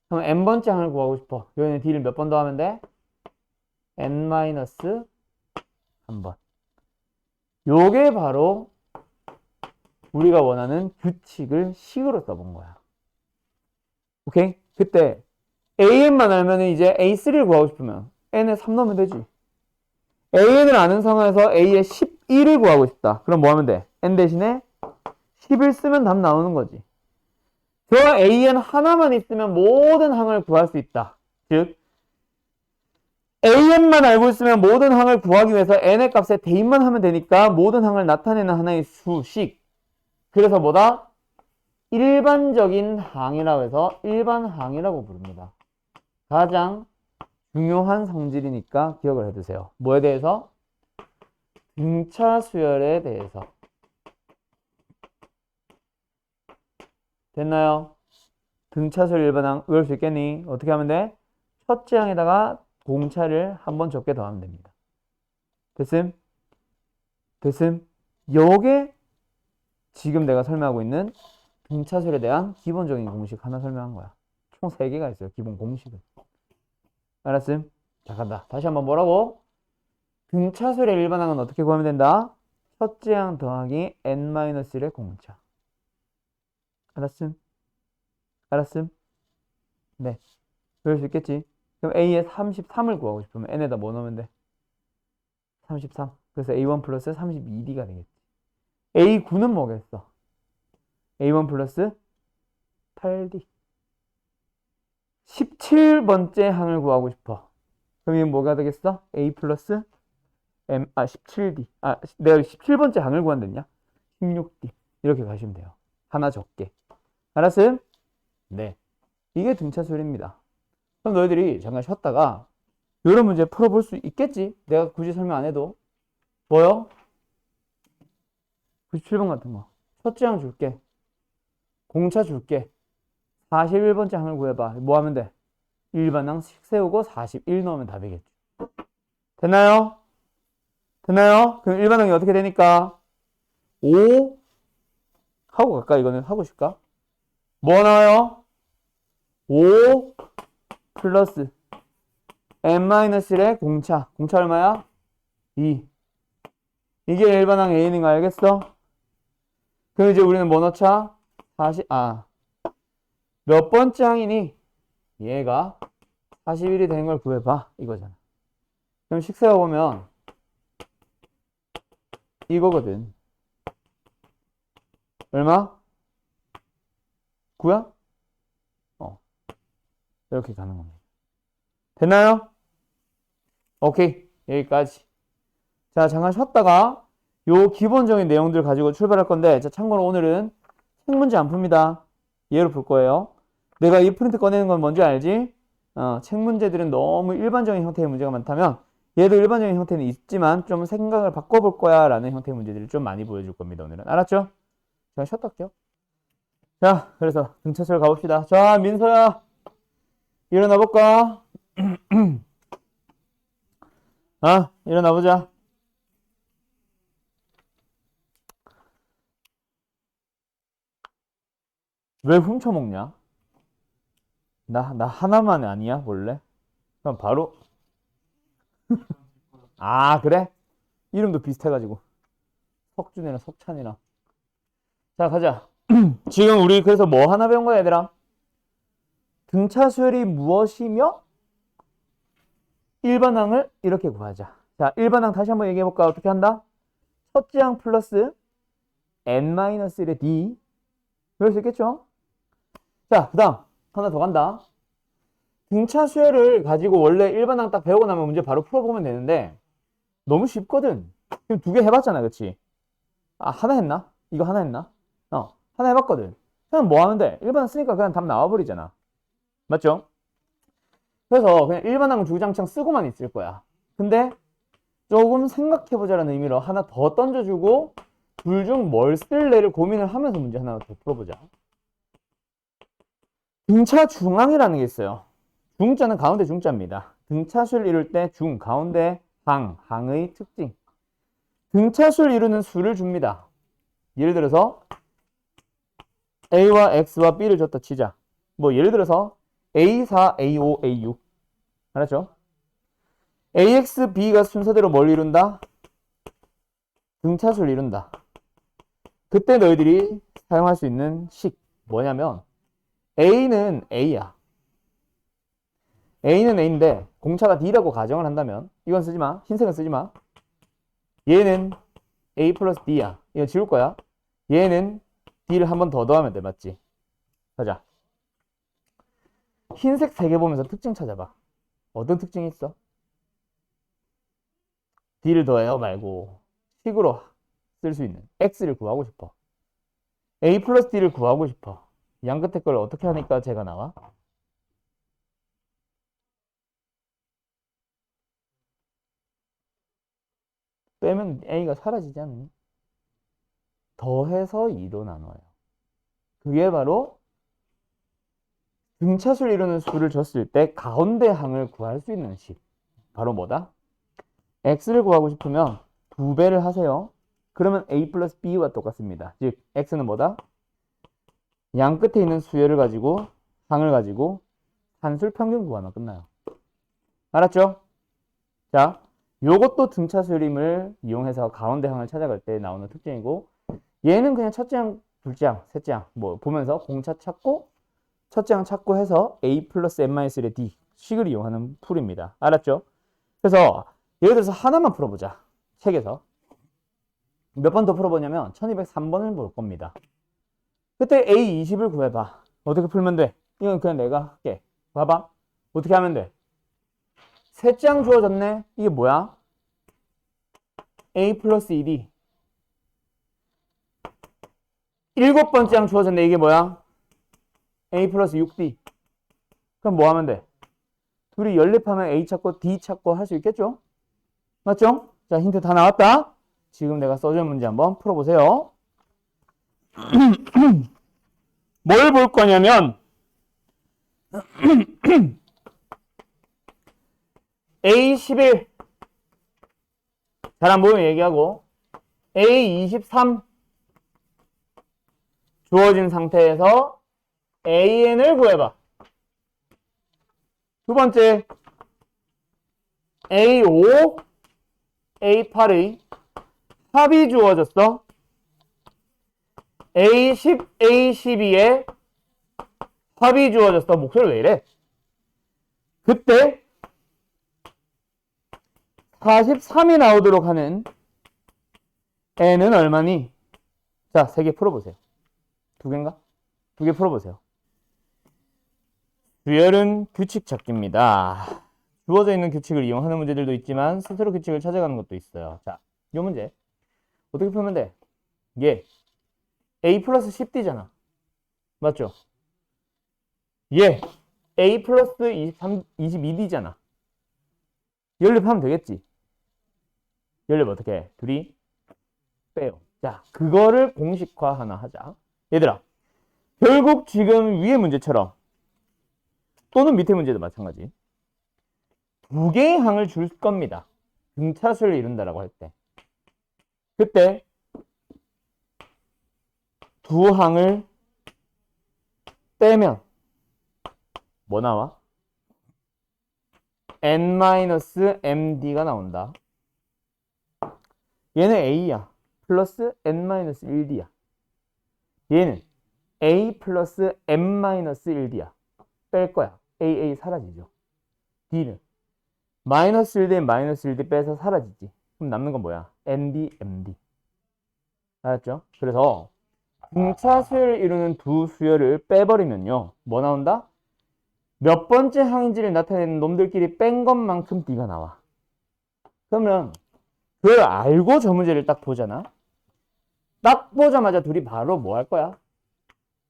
그럼 n번째 항을 구하고 싶어. 여기는 D를 몇 번 더하면 돼? n-1번. 요게 바로 우리가 원하는 규칙을 식으로 써본 거야. 오케이? 그때 an만 알면 이제 a3를 구하고 싶으면 n에 3 넣으면 되지. an을 아는 상황에서 a의 11을 구하고 싶다. 그럼 뭐 하면 돼? n 대신에 10을 쓰면 답 나오는 거지. 저 an 하나만 있으면 모든 항을 구할 수 있다. 즉 an만 알고 있으면 모든 항을 구하기 위해서 n의 값에 대입만 하면 되니까 모든 항을 나타내는 하나의 수식. 그래서 뭐다? 일반적인 항이라고 해서 일반항이라고 부릅니다. 가장 중요한 성질이니까 기억을 해두세요. 뭐에 대해서? 등차 수열에 대해서. 됐나요? 등차 수열 일반항 외울 수 있겠니? 어떻게 하면 돼? 첫째 항에다가 공차를 한 번 적게 더하면 됩니다. 됐음? 됐음? 요게 지금 내가 설명하고 있는 등차수열에 대한 기본적인 공식 하나 설명한 거야. 총 3개가 있어요. 기본 공식은. 알았음? 자, 간다. 다시 한번 뭐라고? 등차수열의 일반항은 어떻게 구하면 된다? 첫째 항 더하기 n-1의 공차. 알았음? 알았음? 네. 그럴 수 있겠지? 그럼 a의 33을 구하고 싶으면 n에다 뭐 넣으면 돼? 33. 그래서 a1 플러스 32d가 되겠지. a9는 뭐겠어? a1 플러스 8d. 17번째 항을 구하고 싶어. 그럼 이건 뭐가 되겠어? a 플러스 17d. 내가 17번째 항을 구한댔냐? 16d. 이렇게 가시면 돼요. 하나 적게. 알았음? 네. 이게 등차수열입니다. 그럼 너희들이 잠깐 쉬었다가 이런 문제 풀어볼 수 있겠지? 내가 굳이 설명 안 해도. 뭐요? 97번 같은 거. 첫째 항 줄게. 공차 줄게. 41번째 항을 구해봐. 뭐 하면 돼? 일반항 식 세우고 41 넣으면 답이겠지. 됐나요? 됐나요? 그럼 일반항이 어떻게 되니까? 5 하고 갈까? 이거는 하고 싶까? 뭐 나와요? 5 플러스 n-1의 공차. 공차 얼마야? 2. 이게 일반항 A인 거 알겠어? 그럼 이제 우리는 뭐 넣자? 몇 번째 항이니? 얘가 41이 된 걸 구해봐. 이거잖아. 그럼 식 세워보면 이거거든. 얼마? 9야? 이렇게 가는 겁니다. 됐나요? 오케이. 여기까지. 자, 잠깐 쉬었다가 요 기본적인 내용들 가지고 출발할 건데, 자, 참고로 오늘은 책 문제 안 풉니다. 얘로 풀 거예요. 내가 이 프린트 꺼내는 건 뭔지 알지? 책 문제들은 너무 일반적인 형태의 문제가 많다면 얘도 일반적인 형태는 있지만 좀 생각을 바꿔볼 거야 라는 형태의 문제들을 좀 많이 보여줄 겁니다. 오늘은. 알았죠? 자, 쉬었다 할게요. 자, 그래서 등차수열 가봅시다. 자, 민서야 일어나 볼까? 일어나 보자. 왜 훔쳐먹냐? 나 하나만 아니야, 원래? 그럼 바로. 그래? 이름도 비슷해가지고. 석준이랑 석찬이랑. 자, 가자. 지금 우리 그래서 뭐 하나 배운 거야, 얘들아? 등차 수열이 무엇이며? 일반항을 이렇게 구하자. 자, 일반항 다시 한번 얘기해볼까? 어떻게 한다? 첫째 항 플러스 n-1의 d. 그럴 수 있겠죠? 자, 그 다음 하나 더 간다. 등차 수열을 가지고 원래 일반항 딱 배우고 나면 문제 바로 풀어보면 되는데 너무 쉽거든. 지금 2개 해봤잖아, 그치? 하나 했나? 이거 하나 했나? 하나 해봤거든. 그냥 뭐 하는데? 일반항 쓰니까 그냥 답 나와버리잖아. 맞죠? 그래서 그냥 일반항 주구장창 쓰고만 있을 거야. 근데 조금 생각해보자라는 의미로 하나 더 던져주고 둘 중 뭘 쓸래를 고민을 하면서 문제 하나 더 풀어보자. 등차 중앙이라는 게 있어요. 중자는 가운데 중자입니다. 등차수를 이룰 때 중, 가운데, 항의 특징. 등차수를 이루는 수를 줍니다. 예를 들어서 A와 X와 B를 줬다 치자. 뭐 예를 들어서 A4, A5, A6. 알았죠? AX, B가 순서대로 뭘 이룬다? 등차수를 이룬다. 그때 너희들이 사용할 수 있는 식 뭐냐면 A는 A야. A는 A인데 공차가 D라고 가정을 한다면 이건 쓰지 마. 흰색은 쓰지 마. 얘는 A 플러스 D야. 이거 지울 거야. 얘는 D를 한 번 더 더하면 돼. 맞지? 가자. 흰색 3개 보면서 특징 찾아봐. 어떤 특징이 있어? D를 더해요 말고 식으로 쓸 수 있는 X를 구하고 싶어. A 플러스 D를 구하고 싶어. 양 끝에 걸 어떻게 하니까 제가 나와? 빼면 A가 사라지지 않니? 더해서 2로 나눠요. 그게 바로 등차수를 이루는 수를 줬을 때 가운데 항을 구할 수 있는 식. 바로 뭐다? X를 구하고 싶으면 2배를 하세요. 그러면 A 플러스 B와 똑같습니다. 즉 X는 뭐다? 양 끝에 있는 수열을 가지고 항을 가지고 산술 평균 구하면 끝나요. 알았죠? 자, 요것도 등차수림을 이용해서 가운데 항을 찾아갈 때 나오는 특징이고 얘는 그냥 첫째 항, 둘째 항, 셋째 항 뭐 보면서 공차 찾고 첫째 항 찾고 해서 A 플러스 N-1의 D 식을 이용하는 풀입니다. 알았죠? 그래서 예를 들어서 하나만 풀어보자. 책에서. 몇 번 더 풀어보냐면 1203번을 볼 겁니다. 그때 A20을 구해봐. 어떻게 풀면 돼? 이건 그냥 내가 할게. 봐봐. 어떻게 하면 돼? 셋째 항 주어졌네. 이게 뭐야? A 플러스 2D. 일곱 번째 항 주어졌네. 이게 뭐야? A 플러스 6D. 그럼 뭐 하면 돼? 둘이 연립하면 A 찾고 D 찾고 할 수 있겠죠? 맞죠? 자, 힌트 다 나왔다. 지금 내가 써준 문제 한번 풀어보세요. 뭘 볼 거냐면 A11 잘 안 보면 얘기하고 A23 주어진 상태에서 AN을 구해봐. 두 번째 A5, A8의 합이 주어졌어. A10, A12의 합이 주어졌어. 목소리 왜 이래? 그때 43이 나오도록 하는 N은 얼마니? 자, 3개 풀어보세요. 2개인가? 2개 풀어보세요. 수열은 규칙 찾기입니다. 주어져 있는 규칙을 이용하는 문제들도 있지만 스스로 규칙을 찾아가는 것도 있어요. 자, 이 문제 어떻게 풀면 돼? 얘 A 플러스 10D잖아. 맞죠? 얘 A 플러스 22D잖아. 연립하면 되겠지? 연립 어떻게 해? 둘이 빼요. 자, 그거를 공식화 하나 하자. 얘들아, 결국 지금 위의 문제처럼 또는 밑에 문제도 마찬가지. 2개의 항을 줄 겁니다. 등차수를 이룬다라고 할 때. 그때 두 항을 빼면 뭐 나와? N-MD가 나온다. 얘는 A야. 플러스 N-1D야. 얘는 A 플러스 M-1D야. 뺄 거야. AA 사라지죠. D는 마이너스 1대 마이너스 1D 빼서 사라지지. 그럼 남는 건 뭐야? ND, MD. 알았죠? 그래서 등차수를 이루는 두 수열을 빼버리면요. 뭐 나온다? 몇 번째 항인지를 나타내는 놈들끼리 뺀 것만큼 D가 나와. 그러면 그걸 알고 저 문제를 딱 보잖아. 딱 보자마자 둘이 바로 뭐 할 거야?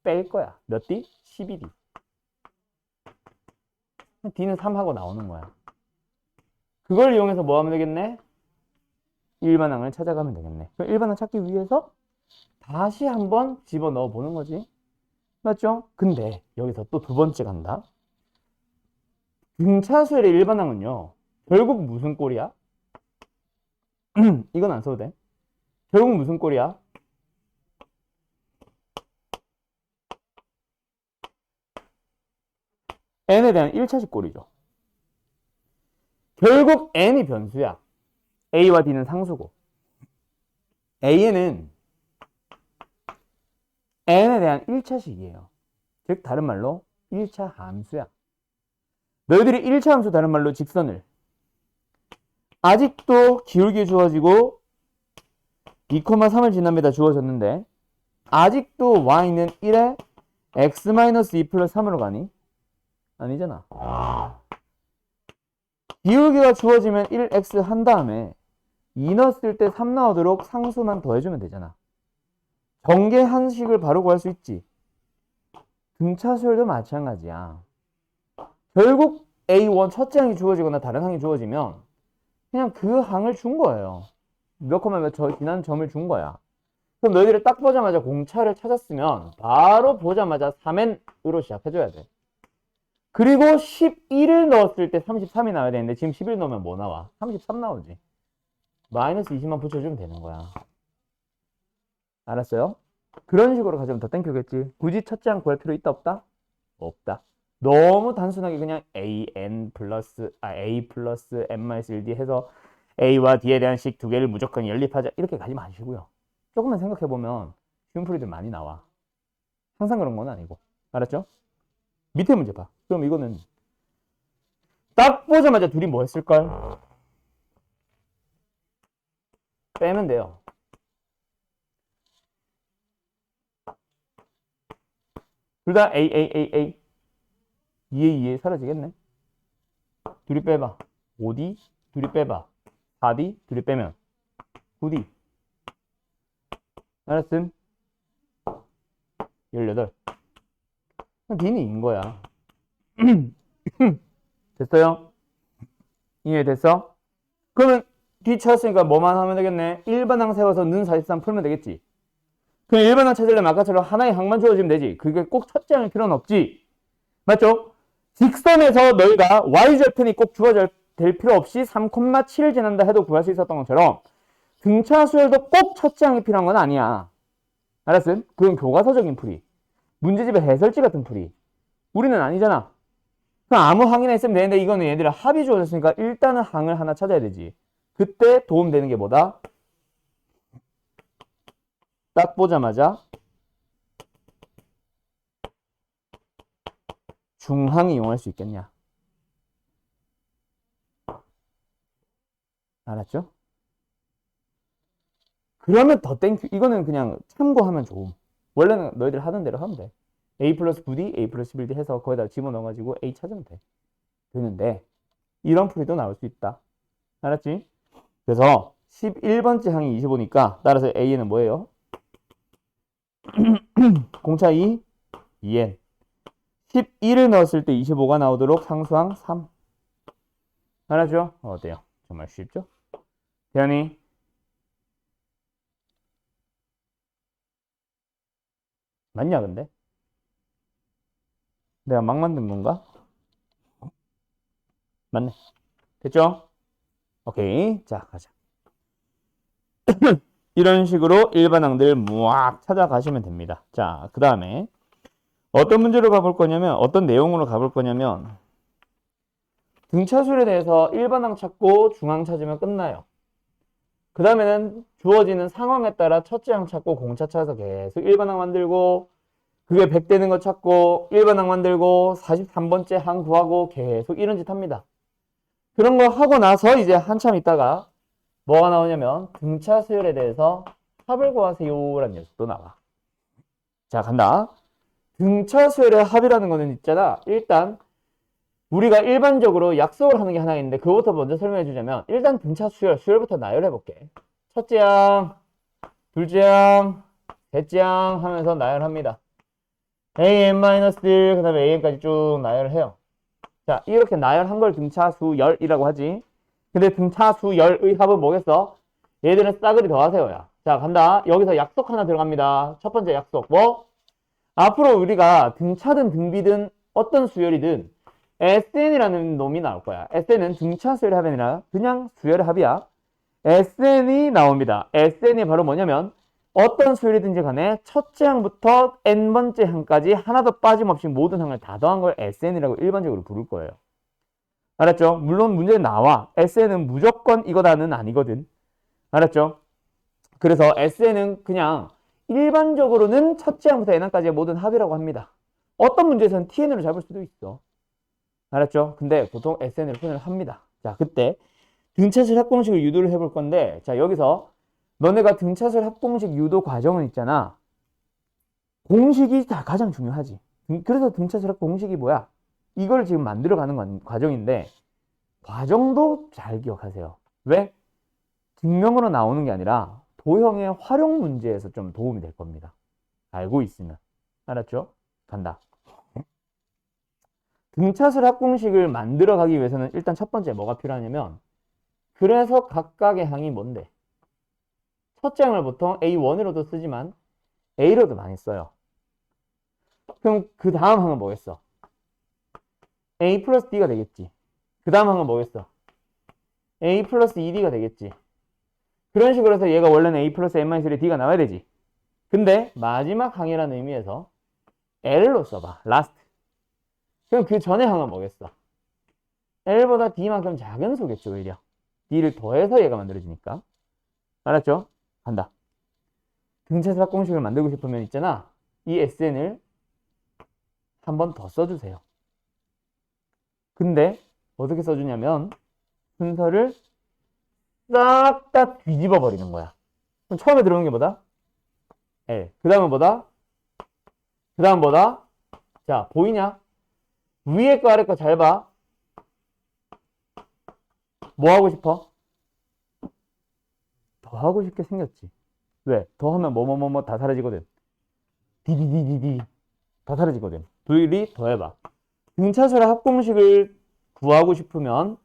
뺄 거야. 몇 D? 12D. D는 3하고 나오는 거야. 그걸 이용해서 뭐 하면 되겠네? 일반항을 찾아가면 되겠네. 그럼 일반항 찾기 위해서 다시 한번 집어넣어 보는 거지. 맞죠? 근데 여기서 또 두 번째 간다. 등차 수열의 일반항은요. 결국 무슨 꼴이야? 이건 안 써도 돼. 결국 무슨 꼴이야? n에 대한 1차식 꼴이죠. 결국 n이 변수야. a와 d는 상수고 a는 n에 대한 1차식이에요. 즉 다른 말로 1차 함수야. 너희들이 1차 함수 다른 말로 직선을 아직도 기울기 주어지고 2,3을 지납니다 주어졌는데 아직도 y는 1에 x-2 플러스 3으로 가니? 아니잖아. 기울기가 주어지면 1x 한 다음에 2 넣었을 때 3 나오도록 상수만 더해주면 되잖아. 전개 한식을 바로 구할 수 있지. 등차 수열도 마찬가지야. 결국 A1 첫째 항이 주어지거나 다른 항이 주어지면 그냥 그 항을 준 거예요. 몇 콤마 몇 지난 점을 준 거야. 그럼 너희들이 딱 보자마자 공차를 찾았으면 바로 보자마자 3n으로 시작해줘야 돼. 그리고 11을 넣었을 때 33이 나와야 되는데 지금 11 넣으면 뭐 나와? 33 나오지. 마이너스 20만 붙여주면 되는 거야. 알았어요? 그런 식으로 가져오면 더 땡큐겠지. 굳이 첫째 항 구할 필요 있다 없다? 없다. 너무 단순하게 그냥 a 플러스 n-1d 해서 a와 d에 대한 식 두 개를 무조건 연립하자 이렇게 가지 마시고요. 조금만 생각해보면 쉬운 풀이들 많이 나와. 항상 그런 건 아니고. 알았죠? 밑에 문제 봐. 그럼 이거는 딱 보자마자 둘이 뭐 했을걸? 빼면 돼요. 둘 다 A 2에 사라지겠네. 둘이 빼봐. 5D 둘이 빼봐. 4D 둘이 빼면 9D. 알았음? 18. D는 인 거야. 됐어요? 이해됐어? 그러면 D 찾았으니까 뭐만 하면 되겠네? 일반항 세워서 는 43 풀면 되겠지. 그럼 일반항 찾으려면 아까처럼 하나의 항만 주어지면 되지. 그게 꼭 첫째 항일 필요는 없지. 맞죠? 직선에서 너희가 y절편이 꼭 주어질 필요 없이 3,7을 지난다 해도 구할 수 있었던 것처럼 등차 수열도 꼭 첫째 항이 필요한 건 아니야. 알았음? 그건 교과서적인 풀이. 문제집의 해설지 같은 풀이. 우리는 아니잖아. 그럼 아무 항이나 있으면 되는데 이거는 얘들아 합이 주어졌으니까 일단은 항을 하나 찾아야 되지. 그때 도움되는 게 뭐다? 딱 보자마자 중항 이용할 수 있겠냐? 알았죠? 그러면 더 땡큐. 이거는 그냥 참고하면 좋음. 원래는 너희들 하던 대로 하면 돼. A 플러스 9D, A 플러스 11D 해서 거기다 집어넣어가지고 A 찾으면 돼. 되는데 이런 풀이도 나올 수 있다. 알았지? 그래서 11번째 항이 25니까 따라서 A는 뭐예요? 공차 2, 2N. 11을 넣었을 때 25가 나오도록 상수항 3. 알았죠? 어때요? 정말 쉽죠? 대현이 맞냐 근데? 내가 막 만든 건가? 맞네. 됐죠? 오케이. 자, 가자. 이런 식으로 일반항들 무악 찾아가시면 됩니다. 자, 그 다음에 어떤 문제로 가볼 거냐면 어떤 내용으로 가볼 거냐면 등차수열에 대해서 일반항 찾고 중항 찾으면 끝나요. 그 다음에는 주어지는 상황에 따라 첫째 항 찾고 공차 찾아서 계속 일반항 만들고 그게 100 되는 거 찾고 일반항 만들고 43번째 항 구하고 계속 이런 짓 합니다. 그런 거 하고 나서 이제 한참 있다가 뭐가 나오냐면 등차 수열에 대해서 합을 구하세요 라는 녀석도 나와. 자, 간다. 등차 수열의 합이라는 거는 있잖아. 일단 우리가 일반적으로 약속을 하는 게 하나 있는데 그것부터 먼저 설명해 주자면 일단 등차 수열부터 나열해 볼게. 첫째 항, 둘째 항, 셋째 항 하면서 나열합니다. an-1 그 다음에 an까지 쭉 나열을 해요. 자, 이렇게 나열한 걸 등차수열이라고 하지. 근데 등차수열의 합은 뭐겠어? 얘들은 싸그리 더하세요야. 자, 간다. 여기서 약속 하나 들어갑니다. 첫 번째 약속. 뭐? 앞으로 우리가 등차든 등비든 어떤 수열이든 SN이라는 놈이 나올 거야. SN은 등차수열의 합이 아니라 그냥 수열의 합이야. SN이 나옵니다. SN이 바로 뭐냐면 어떤 수열이든지 간에 첫째 항부터 n번째 항까지 하나도 빠짐없이 모든 항을 다 더한 걸 SN이라고 일반적으로 부를 거예요. 알았죠? 물론 문제는 나와. SN은 무조건 이거다는 아니거든. 알았죠? 그래서 SN은 그냥 일반적으로는 첫째 항부터 n항까지의 모든 합이라고 합니다. 어떤 문제에서는 TN으로 잡을 수도 있어. 알았죠? 근데 보통 SN으로 표현을 합니다. 자, 그때 등차수열 합공식을 유도를 해볼 건데, 자, 여기서 너네가 등차수열 합공식 유도 과정은 있잖아. 공식이 다 가장 중요하지. 그래서 등차수열 합공식이 뭐야? 이걸 지금 만들어가는 과정인데, 과정도 잘 기억하세요. 왜? 증명으로 나오는 게 아니라 도형의 활용 문제에서 좀 도움이 될 겁니다. 알고 있으면. 알았죠? 간다. 등차수열 합공식을 만들어가기 위해서는 일단 첫 번째 뭐가 필요하냐면, 그래서 각각의 항이 뭔데? 첫째 항을 보통 A1으로도 쓰지만 A로도 많이 써요. 그럼 그 다음 항은 뭐겠어? A 플러스 D가 되겠지. 그 다음 항은 뭐겠어? A 플러스 2D가 되겠지. 그런 식으로 해서 얘가 원래는 A 플러스 N-1D가 나와야 되지. 근데 마지막 항이라는 의미에서 L로 써봐. last. 그럼 그 전에 항은 뭐겠어? L보다 D만큼 작은 수겠죠, 오히려. D를 더해서 얘가 만들어지니까. 알았죠? 간다. 등차수열 합공식을 만들고 싶으면 있잖아. 이 SN을 한 번 더 써주세요. 근데 어떻게 써주냐면 순서를 싹 다 뒤집어 버리는 거야. 그럼 처음에 들어오는 게 뭐다? L. 그 다음은 뭐다? 그 다음 뭐다? 자, 보이냐? 위에 거 아래 거 잘 봐. 뭐 하고 싶어? 더 하고 싶게 생겼지. 왜? 더 하면 뭐뭐뭐뭐 다 사라지거든. 디디디디디 다 사라지거든. 둘이 더해봐. 등차수열 합공식을 구하고 싶으면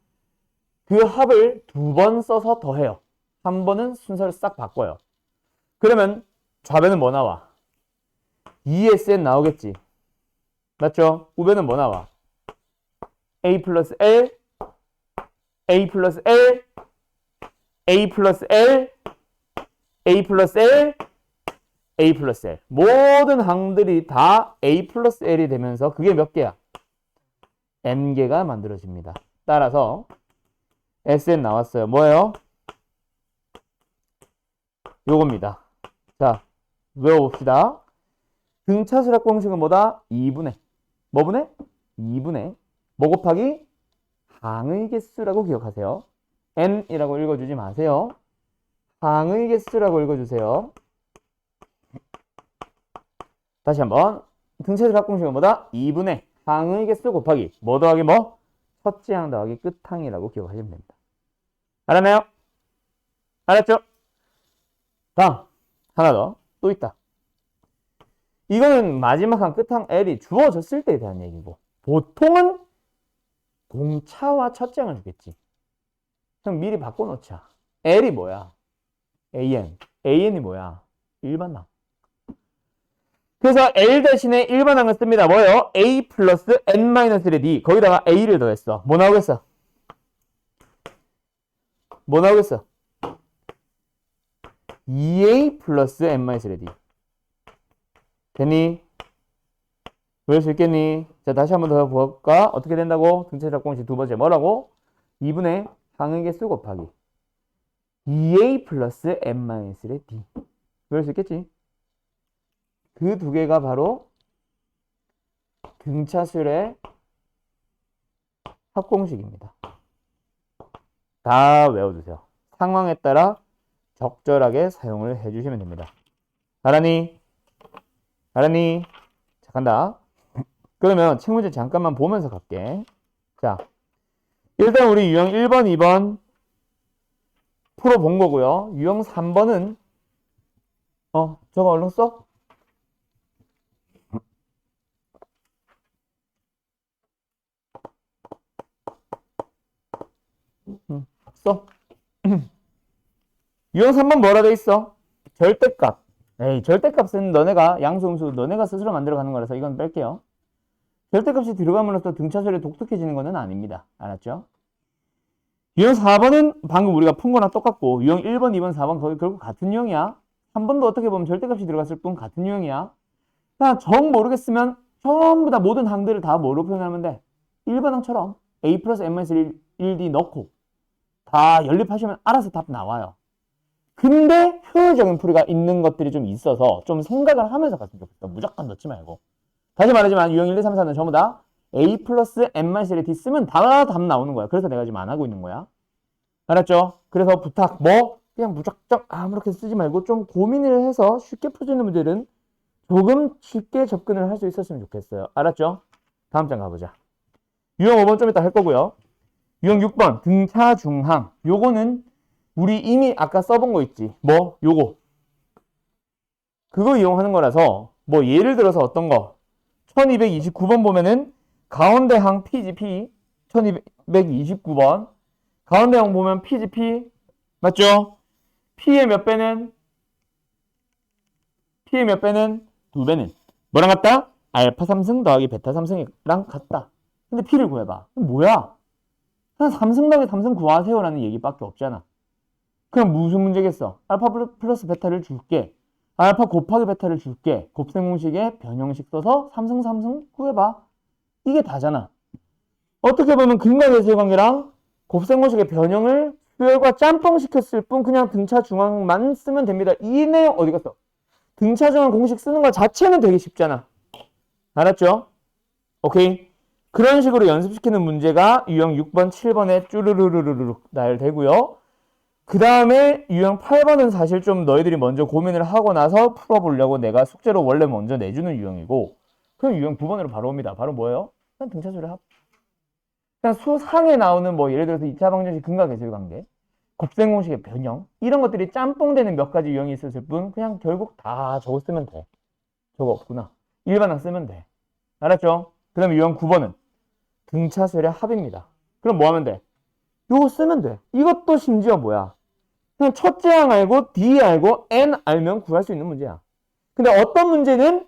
그 합을 두 번 써서 더해요. 한 번은 순서를 싹 바꿔요. 그러면 좌변은 뭐 나와? ESN 나오겠지. 맞죠? 우변은 뭐 나와? A 플러스 L, A 플러스 L, A 플러스 L, A 플러스 L, A 플러스 L. 모든 항들이 다 A 플러스 L이 되면서 그게 몇 개야? N개가 만들어집니다. 따라서 SN 나왔어요. 뭐예요? 요겁니다. 자, 외워봅시다. 등차수열 합공식은 뭐다? 2분의. 뭐 분의? 2분의. 뭐 곱하기? 항의 개수라고 기억하세요. N이라고 읽어주지 마세요. 항의 개수라고 읽어주세요. 다시 한번. 등차수열 합공식은 뭐다? 2분의 항의 개수 곱하기 뭐 더하기 뭐? 첫째 항 더하기 끝항이라고 기억하시면 됩니다. 알았나요? 알았죠? 다음 하나 더 또 있다. 이거는 마지막 항 끝항 L이 주어졌을 때에 대한 얘기고 보통은 공차와 첫째 항을 주겠지. 그럼 미리 바꿔놓자. L이 뭐야? AN. AN이 뭐야? 일반항. 그래서 L 대신에 일반항을 씁니다. 뭐예요? A 플러스 N-1의 D. 거기다가 A를 더했어. 뭐 나오겠어? 뭐 나오겠어? 2A 플러스 N-1의 D. 됐니? 외울 수 있겠니? 자, 다시 한번 더 볼까? 어떻게 된다고? 등차수열 합공식 두 번째 뭐라고? 2분의 항의 개수 곱하기 2A 플러스 N-1의 D. 외울 수 있겠지? 그 두 개가 바로 등차수열의 합공식입니다. 다 외워두세요. 상황에 따라 적절하게 사용을 해주시면 됩니다. 알았니? 알았니? 자, 간다. 그러면 책 문제 잠깐만 보면서 갈게. 자, 일단 우리 유형 1번, 2번 풀어본 거고요. 유형 3번은 저거 얼른 써? 써. 유형 3번 뭐라 돼 있어? 절대값. 에이, 절대값은 너네가 양수음수 너네가 스스로 만들어가는 거라서 이건 뺄게요. 절대값이 들어감으로써 등차수열이 독특해지는 것은 아닙니다. 알았죠? 유형 4번은 방금 우리가 푼 거랑 똑같고 유형 1번, 2번, 4번 거의 결국 같은 유형이야. 3번도 어떻게 보면 절대값이 들어갔을 뿐 같은 유형이야. 그냥 정 모르겠으면 전부 다 모든 항들을 다 뭐로 표현하면 돼? 1번 항처럼 a 플러스 n-1d 넣고 다 연립하시면 알아서 답 나와요. 근데 효율적인 풀이가 있는 것들이 좀 있어서 좀 생각을 하면서 갔으면 좋겠어. 무조건 넣지 말고. 다시 말하지만 유형 1, 2, 3, 4는 전부 다 a 플러스 n-1d 쓰면 다 답 나오는 거야. 그래서 내가 지금 안 하고 있는 거야. 알았죠? 그래서 부탁 뭐 그냥 무작정 아무렇게 쓰지 말고 좀 고민을 해서 쉽게 풀 수 있는 문제는 조금 쉽게 접근을 할 수 있었으면 좋겠어요. 알았죠? 다음 장 가보자. 유형 5번 좀 이따 할 거고요. 유형 6번 등차 중항. 요거는 우리 이미 아까 써본 거 있지. 뭐 요거. 그거 이용하는 거라서 뭐 예를 들어서 어떤 거 1229번 보면은 가운데 항 PGP 1229번 가운데 항 보면 PGP 맞죠? P의 몇 배는 2배는 뭐랑 같다? 알파 3승 더하기 베타 3승이랑 같다. 근데 P를 구해봐. 그럼 뭐야? 그냥 3승 더하기 3승 구하세요라는 얘기밖에 없잖아. 그럼 무슨 문제겠어? 알파 플러스 베타를 줄게. 알파 곱하기 베타를 줄게. 곱셈 공식에 변형식 써서 3승 3승 구해봐. 이게 다잖아. 어떻게 보면 근각의 관계랑 곱셈 공식의 변형을 수열과 짬뽕 시켰을 뿐 그냥 등차 중앙만 쓰면 됩니다. 이 내용 어디 갔어? 등차 중앙 공식 쓰는 것 자체는 되게 쉽잖아. 알았죠? 오케이. 그런 식으로 연습시키는 문제가 유형 6번, 7번에 쭈르르르르륵 나열되고요. 그 다음에 유형 8번은 사실 좀 너희들이 먼저 고민을 하고 나서 풀어보려고 내가 숙제로 원래 먼저 내주는 유형이고 그럼 유형 9번으로 바로 옵니다. 바로 뭐예요? 그냥 등차수열 합. 그냥 수상에 나오는 뭐 예를 들어서 2차 방정식 근각계술관계 곱셈 공식의 변형 이런 것들이 짬뽕되는 몇 가지 유형이 있었을 뿐 그냥 결국 다 저거 쓰면 돼. 저거 없구나. 일반항 쓰면 돼. 알았죠? 그 다음에 유형 9번은 등차수열의 합입니다. 그럼 뭐 하면 돼? 요거 쓰면 돼. 이것도 심지어 뭐야? 그냥 첫째 항 알고 D 알고 N 알면 구할 수 있는 문제야. 근데 어떤 문제는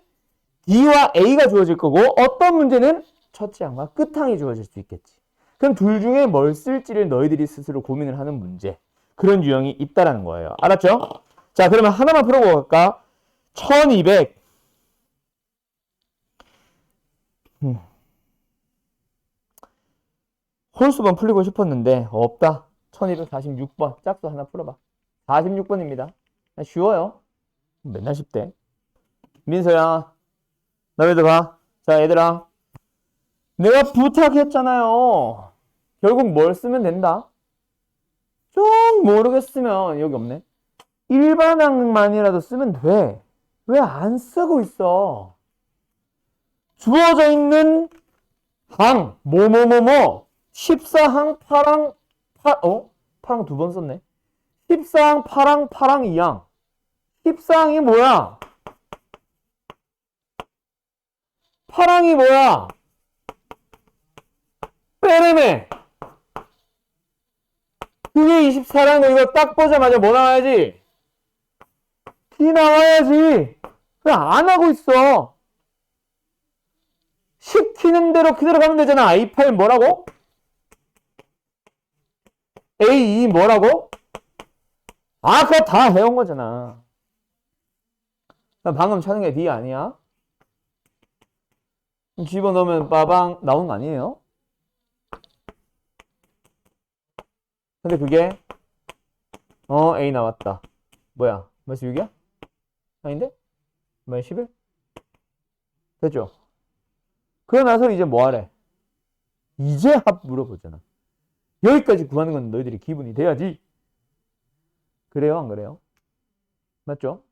D와 A가 주어질 거고 어떤 문제는 첫째 항과 끝항이 주어질 수 있겠지. 그럼 둘 중에 뭘 쓸지를 너희들이 스스로 고민을 하는 문제. 그런 유형이 있다라는 거예요. 알았죠? 자, 그러면 하나만 풀어보고 갈까? 1200 홀수번 풀리고 싶었는데 없다. 1246번 짝수 하나 풀어봐. 46번입니다. 쉬워요. 맨날 쉽대. 민서야, 너희들 봐. 자, 얘들아. 내가 부탁했잖아요. 결국 뭘 쓰면 된다? 좀 모르겠으면 여기 없네. 일반항만이라도 쓰면 돼. 왜 안 쓰고 있어? 주어져 있는 항, 뭐뭐뭐뭐 14항, 8항, 8항 두 번 썼네. 14항, 8항, 8항, 2항. 14항이 뭐야? 8항이 뭐야? 빼래매. 그게 24라는 거 이거 딱 보자마자 뭐 나와야지? D 나와야지. 왜 안 하고 있어? 시키는 대로 그대로 가면 되잖아. I8 뭐라고? A2 뭐라고? 아, 그거 다 해온 거잖아. 방금 찾은 게 D 아니야? 집어넣으면 빠방 나오는 거 아니에요? 근데 그게 A 나왔다. 뭐야? 몇시 6이야? 아닌데? 몇 11? 됐죠? 그러고 나서 이제 뭐 하래? 이제 합 물어보잖아. 여기까지 구하는 건 너희들이 기분이 돼야지. 그래요? 안 그래요? 맞죠?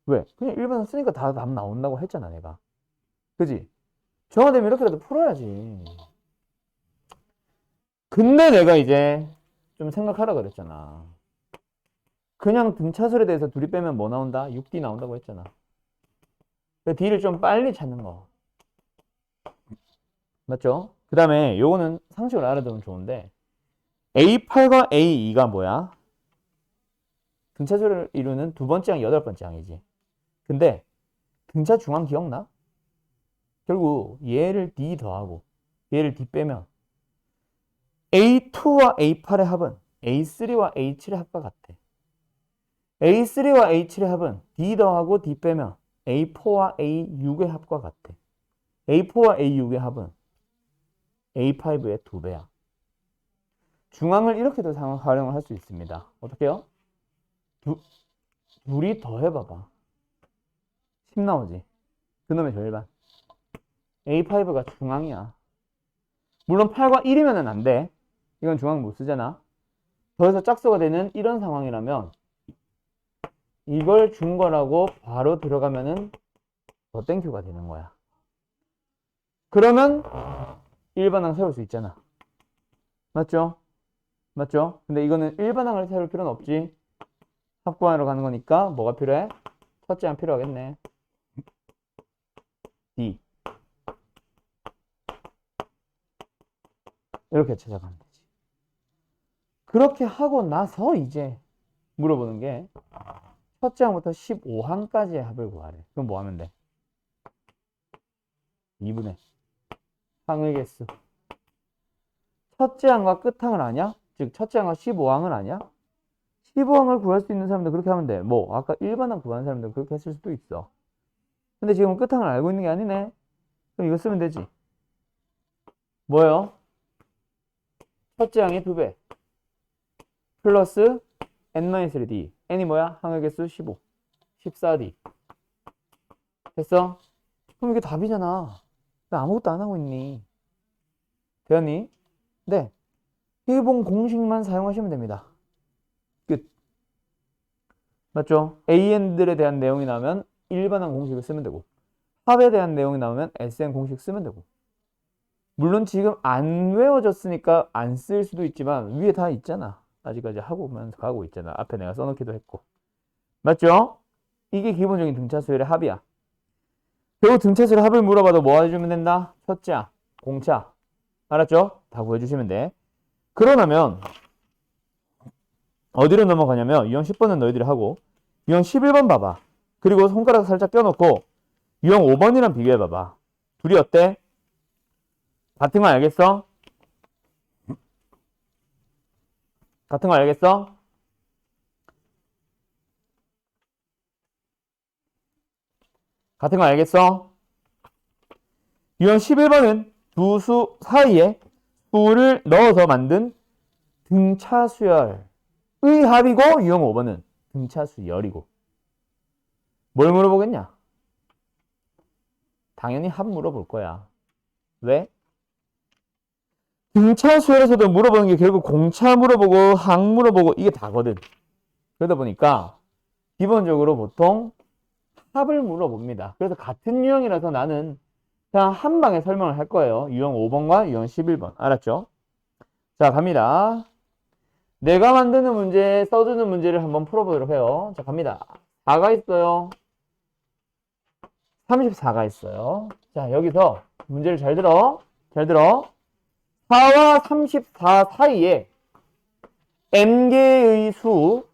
왜? 그냥 일반항 쓰니까 다 답 나온다고 했잖아, 내가. 그지? 정화되면 이렇게라도 풀어야지. 근데 내가 이제 좀 생각하라 그랬잖아. 그냥 등차설에 대해서 둘이 빼면 뭐 나온다? 6D 나온다고 했잖아. D를 좀 빨리 찾는 거. 맞죠? 그 다음에 요거는 상식으로 알아두면 좋은데 A8과 A2가 뭐야? 등차수를 이루는 두 번째 항, 여덟 번째 항이지. 근데 등차 중앙 기억나? 결국 얘를 D 더하고 얘를 D 빼면 A2와 A8의 합은 A3와 A7의 합과 같아. A3와 A7의 합은 D 더하고 D 빼면 A4와 A6의 합과 같아. A4와 A6의 합은 A5의 2배야. 중앙을 이렇게도 활용을 할 수 있습니다. 어떻게요? 둘이 더해봐봐. 10 나오지? 그놈의 절반. A5가 중앙이야. 물론 8과 1이면 안 돼. 이건 중앙 못 쓰잖아. 더해서 짝수가 되는 이런 상황이라면 이걸 준 거라고 바로 들어가면은 더 땡큐가 되는 거야. 그러면 일반항 세울 수 있잖아. 맞죠? 맞죠? 근데 이거는 일반항을 세울 필요는 없지. 합구항으로 가는 거니까 뭐가 필요해? 첫째 항 필요하겠네. D. 이렇게 찾아가면 되지. 그렇게 하고 나서 이제 물어보는 게 첫째 항부터 15항까지의 합을 구하래. 그럼 뭐 하면 돼? 2분의 항의 개수. 첫째 항과 끝항을 아냐? 즉 첫째 항과 15항을 아냐? 15항을 구할 수 있는 사람들 그렇게 하면 돼. 뭐 아까 일반항 구하는 사람들 그렇게 했을 수도 있어. 근데 지금은 끝항을 알고 있는 게 아니네. 그럼 이거 쓰면 되지. 뭐예요? 첫째 항의 2배 플러스 n-3d. n이 뭐야? 항의 개수 15. 14d. 됐어? 그럼 이게 답이잖아. 왜 아무것도 안 하고 있니? 되었니? 네. 기본 공식만 사용하시면 됩니다. 끝. 맞죠? AN들에 대한 내용이 나오면 일반항 공식을 쓰면 되고 합에 대한 내용이 나오면 SN 공식 쓰면 되고 물론 지금 안 외워졌으니까 안 쓸 수도 있지만 위에 다 있잖아. 아직까지 하고만 가고 있잖아. 앞에 내가 써놓기도 했고. 맞죠? 이게 기본적인 등차수열의 합이야. 결국 등차수열의 합을 물어봐도 뭐 해주면 된다? 첫째 항, 공차. 알았죠? 다 구해주시면 돼. 그러면 어디로 넘어가냐면 유형 10번은 너희들이 하고 유형 11번 봐봐. 그리고 손가락 살짝 껴놓고 유형 5번이랑 비교해봐봐. 둘이 어때? 같은 거 알겠어? 같은 거 알겠어? 같은 거 알겠어? 유형 11번은 두 수 사이에 수를 넣어서 만든 등차수열의 합이고 유형 5번은 등차수열이고 뭘 물어보겠냐? 당연히 합 물어볼 거야. 왜? 등차수열에서도 물어보는 게 결국 공차 물어보고 항 물어보고 이게 다거든. 그러다 보니까 기본적으로 보통 합을 물어봅니다. 그래서 같은 유형이라서 나는 그냥 한 방에 설명을 할 거예요. 유형 5번과 유형 11번. 알았죠? 자, 갑니다. 내가 만드는 문제, 써주는 문제를 한번 풀어보도록 해요. 자, 갑니다. 4가 있어요. 34가 있어요. 자, 여기서 문제를 잘 들어. 잘 들어. 4와 34 사이에 n개의 수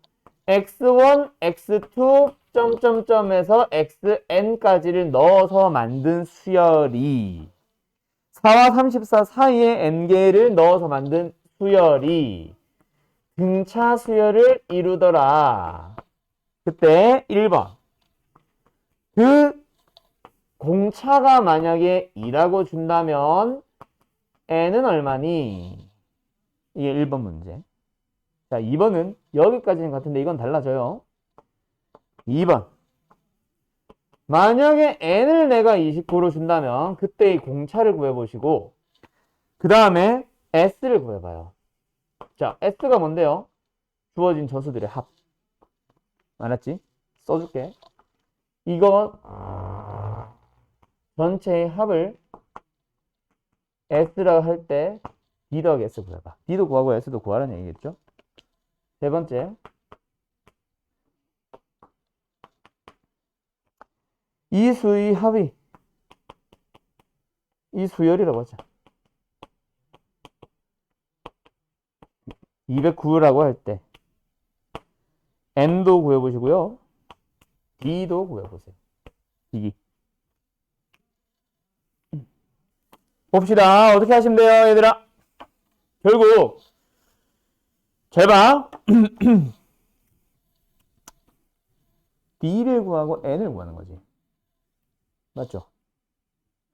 x1, x2, 점점점에서 xn까지를 넣어서 만든 수열이 4와 34 사이에 n개를 넣어서 만든 수열이 등차 수열을 이루더라. 그때 1번 그 공차가 만약에 2라고 준다면 n은 얼마니? 이게 1번 문제. 자, 2번은 여기까지는 같은데 이건 달라져요. 2번. 만약에 n을 내가 29로 준다면 그때의 공차를 구해보시고 그 다음에 s를 구해봐요. 자, s가 뭔데요? 주어진 저수들의 합. 알았지? 써줄게. 이거 전체의 합을 s라고 할 때 d 더하기 s 구해봐. d도 구하고 s도 구하라는 얘기겠죠? 세 번째. 이 수의 합이 이 수열이라고 하자. 209라고 할 때 n도 구해보시고요. d도 구해보세요. 이기. 봅시다. 어떻게 하시면 돼요, 얘들아? 결국 잘 봐. B를 구하고 N을 구하는 거지. 맞죠?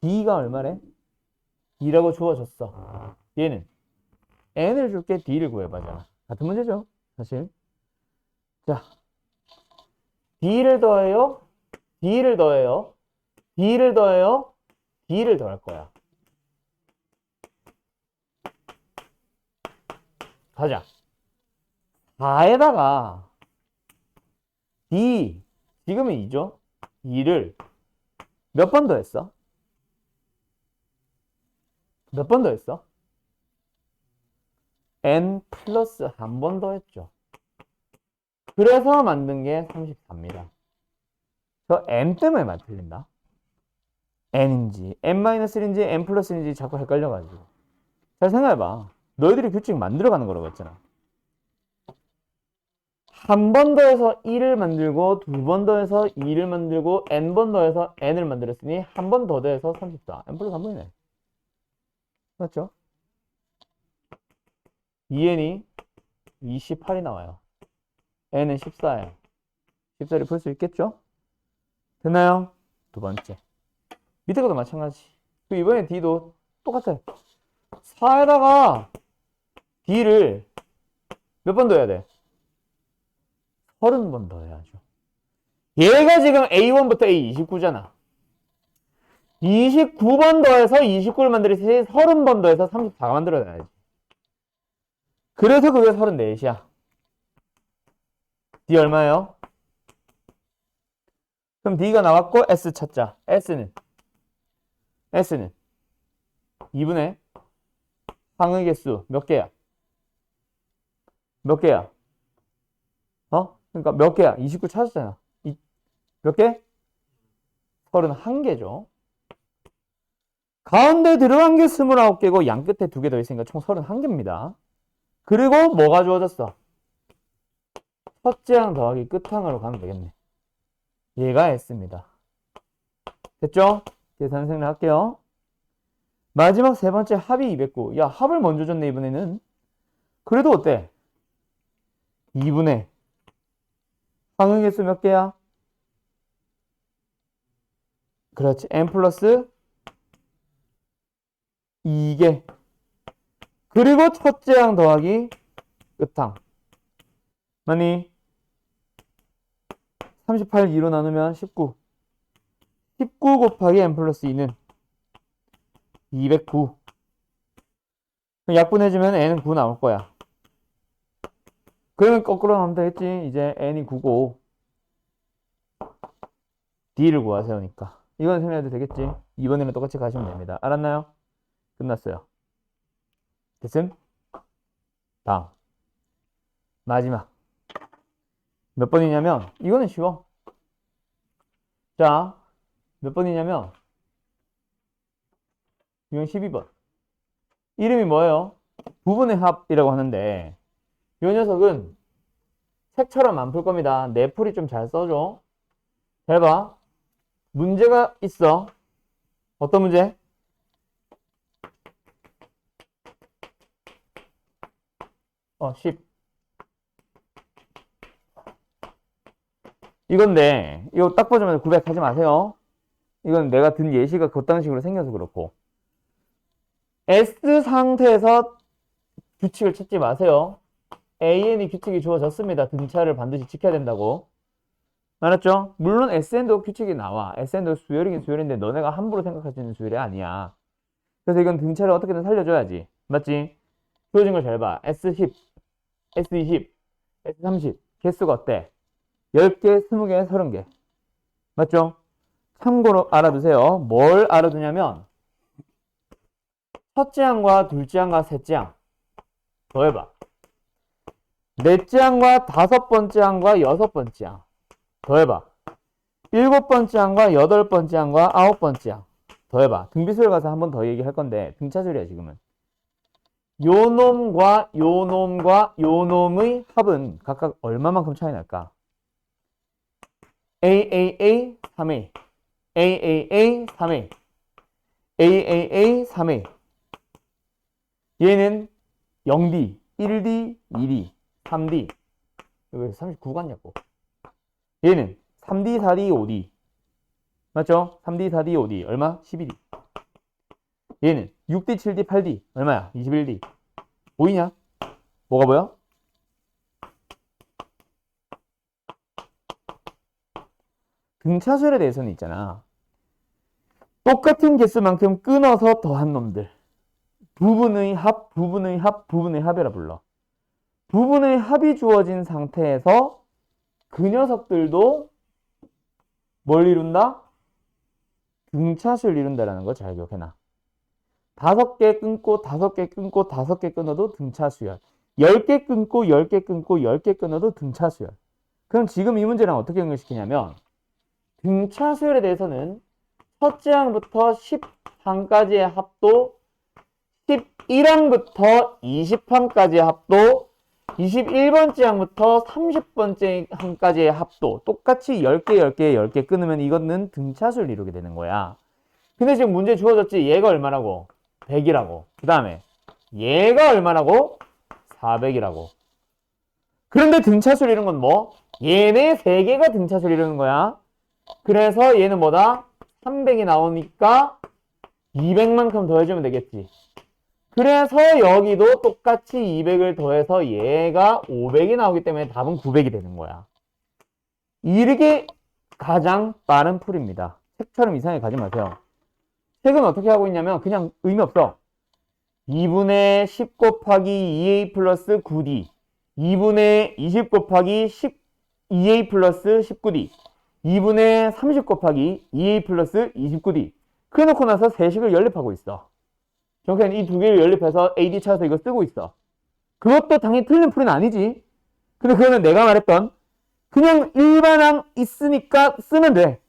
B가 얼마래? 2라고 주어졌어. 얘는 N을 줄게 D를 구해봐잖아. 같은 문제죠, 사실. 자, D를 더해요. D를 더해요. D를 더해요. D를 더할 거야. 가자. 4에다가 D, 지금은 2죠? 2를 몇 번 더했어? 몇 번 더했어? N 플러스 한 번 더했죠. 그래서 만든 게 34입니다. 저 N 때문에 말 틀린다. N인지 N-1인지 N 플러스인지 자꾸 헷갈려가지고. 잘 생각해봐. 너희들이 규칙 만들어가는 거라고 했잖아. 한 번 더해서 1을 만들고 두 번 더해서 2를 만들고 N번 더해서 N을 만들었으니 한 번 더 더해서 34. N 플러스 한 번이네. 맞죠? 2N이 28이 나와요. N은 14예요. 14를 풀 수 있겠죠? 됐나요? 두 번째. 밑에 것도 마찬가지. 이번에 D도 똑같아요. 4에다가 D를 몇 번 더해야 돼? 30번 더해야죠. 얘가 지금 A1부터 A29잖아. 29번 더해서 29를 만들었으니 30번 더해서 34가 만들어야지. 그래서 그게 34이야. D 얼마예요? 그럼 D가 나왔고 S 찾자. S는 2분의 항의 개수 몇 개야? 몇 개야? 그러니까 몇 개야? 29 찾았잖아. 몇 개? 31개죠. 가운데 들어간 게 29개고 양 끝에 2개 더 있으니까 총 31개입니다. 그리고 뭐가 주어졌어? 첫째 항 더하기 끝항으로 가면 되겠네. 얘가 S입니다. 됐죠? 계산 생략할게요. 마지막 세 번째 합이 209. 야, 합을 먼저 줬네, 이번에는. 그래도 어때? 2분의 항의 개수 몇 개야? 그렇지. N 플러스 2개. 그리고 첫째 항 더하기 끝항. 맞니? 38 2로 나누면 19. 19 곱하기 N 플러스 2는 209. 약분해주면 N은 9 나올 거야. 그러면 거꾸로 나오면 되겠지. 이제 N이 9고 D를 구하세요니까. 이건 생각해도 되겠지. 이번에는 똑같이 가시면 됩니다. 알았나요? 끝났어요. 됐음? 다음. 마지막. 몇 번이냐면, 이거는 쉬워. 자, 몇 번이냐면, 이건 12번. 이름이 뭐예요? 부분의 합이라고 하는데, 이 녀석은 책처럼 안 풀 겁니다. 내 풀이 좀 잘 써줘. 잘 봐. 문제가 있어. 어떤 문제? 어, 10. 이건데, 이거 딱 보자마자 구백하지 마세요. 이건 내가 든 예시가 그딴 식으로 생겨서 그렇고. S 상태에서 규칙을 찾지 마세요. AN이 규칙이 주어졌습니다. 등차를 반드시 지켜야 된다고. 알았죠? 물론 SN도 규칙이 나와. SN도 수열이긴 수열인데 너네가 함부로 생각할 수 있는 수열이 아니야. 그래서 이건 등차를 어떻게든 살려줘야지. 맞지? 주어진 걸 잘 봐. S10, S20, S30. 개수가 어때? 10개, 20개, 30개. 맞죠? 참고로 알아두세요. 뭘 알아두냐면 첫째 항과 둘째 항과 셋째 항 더해봐. 넷째 항과 다섯 번째 항과 여섯 번째 항 더해봐. 일곱 번째 항과 여덟 번째 항과 아홉 번째 항 더해봐. 등비수열 가서 한 번 더 얘기할 건데 등차수열이야 지금은. 요 놈과 요 놈과 요 놈의 합은 각각 얼마만큼 차이 날까? AAA 3A AAA 3A AAA 3A. 얘는 0D, 1D, 2D, 3D. 왜 39 같냐고. 얘는 3D, 4D, 5D. 맞죠? 3D, 4D, 5D. 얼마? 12D. 얘는 6D, 7D, 8D. 얼마야? 21D. 보이냐? 뭐가 보여? 등차수열에 대해서는 있잖아. 똑같은 개수만큼 끊어서 더한 놈들. 부분의 합, 부분의 합, 부분의 합이라 불러. 부분의 합이 주어진 상태에서 그 녀석들도 뭘 이룬다? 등차수를 이룬다라는 거 잘 기억해놔. 5개 끊고 5개 끊고 5개 끊어도 등차수열. 10개 끊고 10개 끊고 10개 끊어도 등차수열. 그럼 지금 이 문제랑 어떻게 연결시키냐면 등차수열에 대해서는 첫째 항부터 10항까지의 합도, 11항부터 20항까지의 합도, 21번째 항부터 30번째 항까지의 합도 똑같이 10개, 10개, 10개 끊으면 이거는 등차수를 이루게 되는 거야. 근데 지금 문제 주어졌지? 얘가 얼마라고? 100이라고. 그 다음에 얘가 얼마라고? 400이라고. 그런데 등차수를 이루는 건 뭐? 얘네 3개가 등차수를 이루는 거야. 그래서 얘는 뭐다? 300이 나오니까 200만큼 더해주면 되겠지. 그래서 여기도 똑같이 200을 더해서 얘가 500이 나오기 때문에 답은 900이 되는 거야. 이게 가장 빠른 풀입니다. 책처럼 이상하게 가지 마세요. 책은 어떻게 하고 있냐면 그냥 의미 없어. 2분의 10 곱하기 2a 플러스 9d 2분의 20 곱하기 2a 플러스 19d 2분의 30 곱하기 2a 플러스 29d 그래놓고 나서 세식을 연립하고 있어. 정확히 이 두 개를 연립해서 AD 찾아서 이거 쓰고 있어. 그것도 당연히 틀린 풀이는 아니지. 근데 그거는 내가 말했던 그냥 일반항 있으니까 쓰면 돼.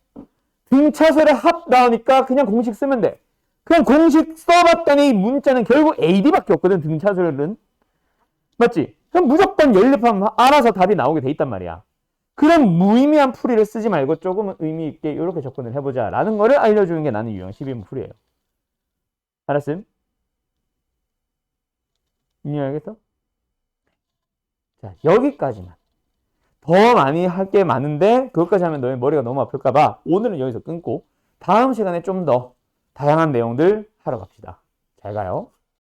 등차수열의 합 나오니까 그냥 공식 쓰면 돼. 그냥 공식 써봤더니 문자는 결국 AD밖에 없거든. 등차수열은. 맞지? 그럼 무조건 연립하면 알아서 답이 나오게 돼 있단 말이야. 그런 무의미한 풀이를 쓰지 말고 조금 의미 있게 이렇게 접근을 해보자 라는 거를 알려주는 게 나는 유형 12문 풀이에요. 알았음? 이해하겠어? 자, 여기까지만. 더 많이 할 게 많은데 그것까지 하면 너의 머리가 너무 아플까봐 오늘은 여기서 끊고 다음 시간에 좀 더 다양한 내용들 하러 갑시다. 잘 가요.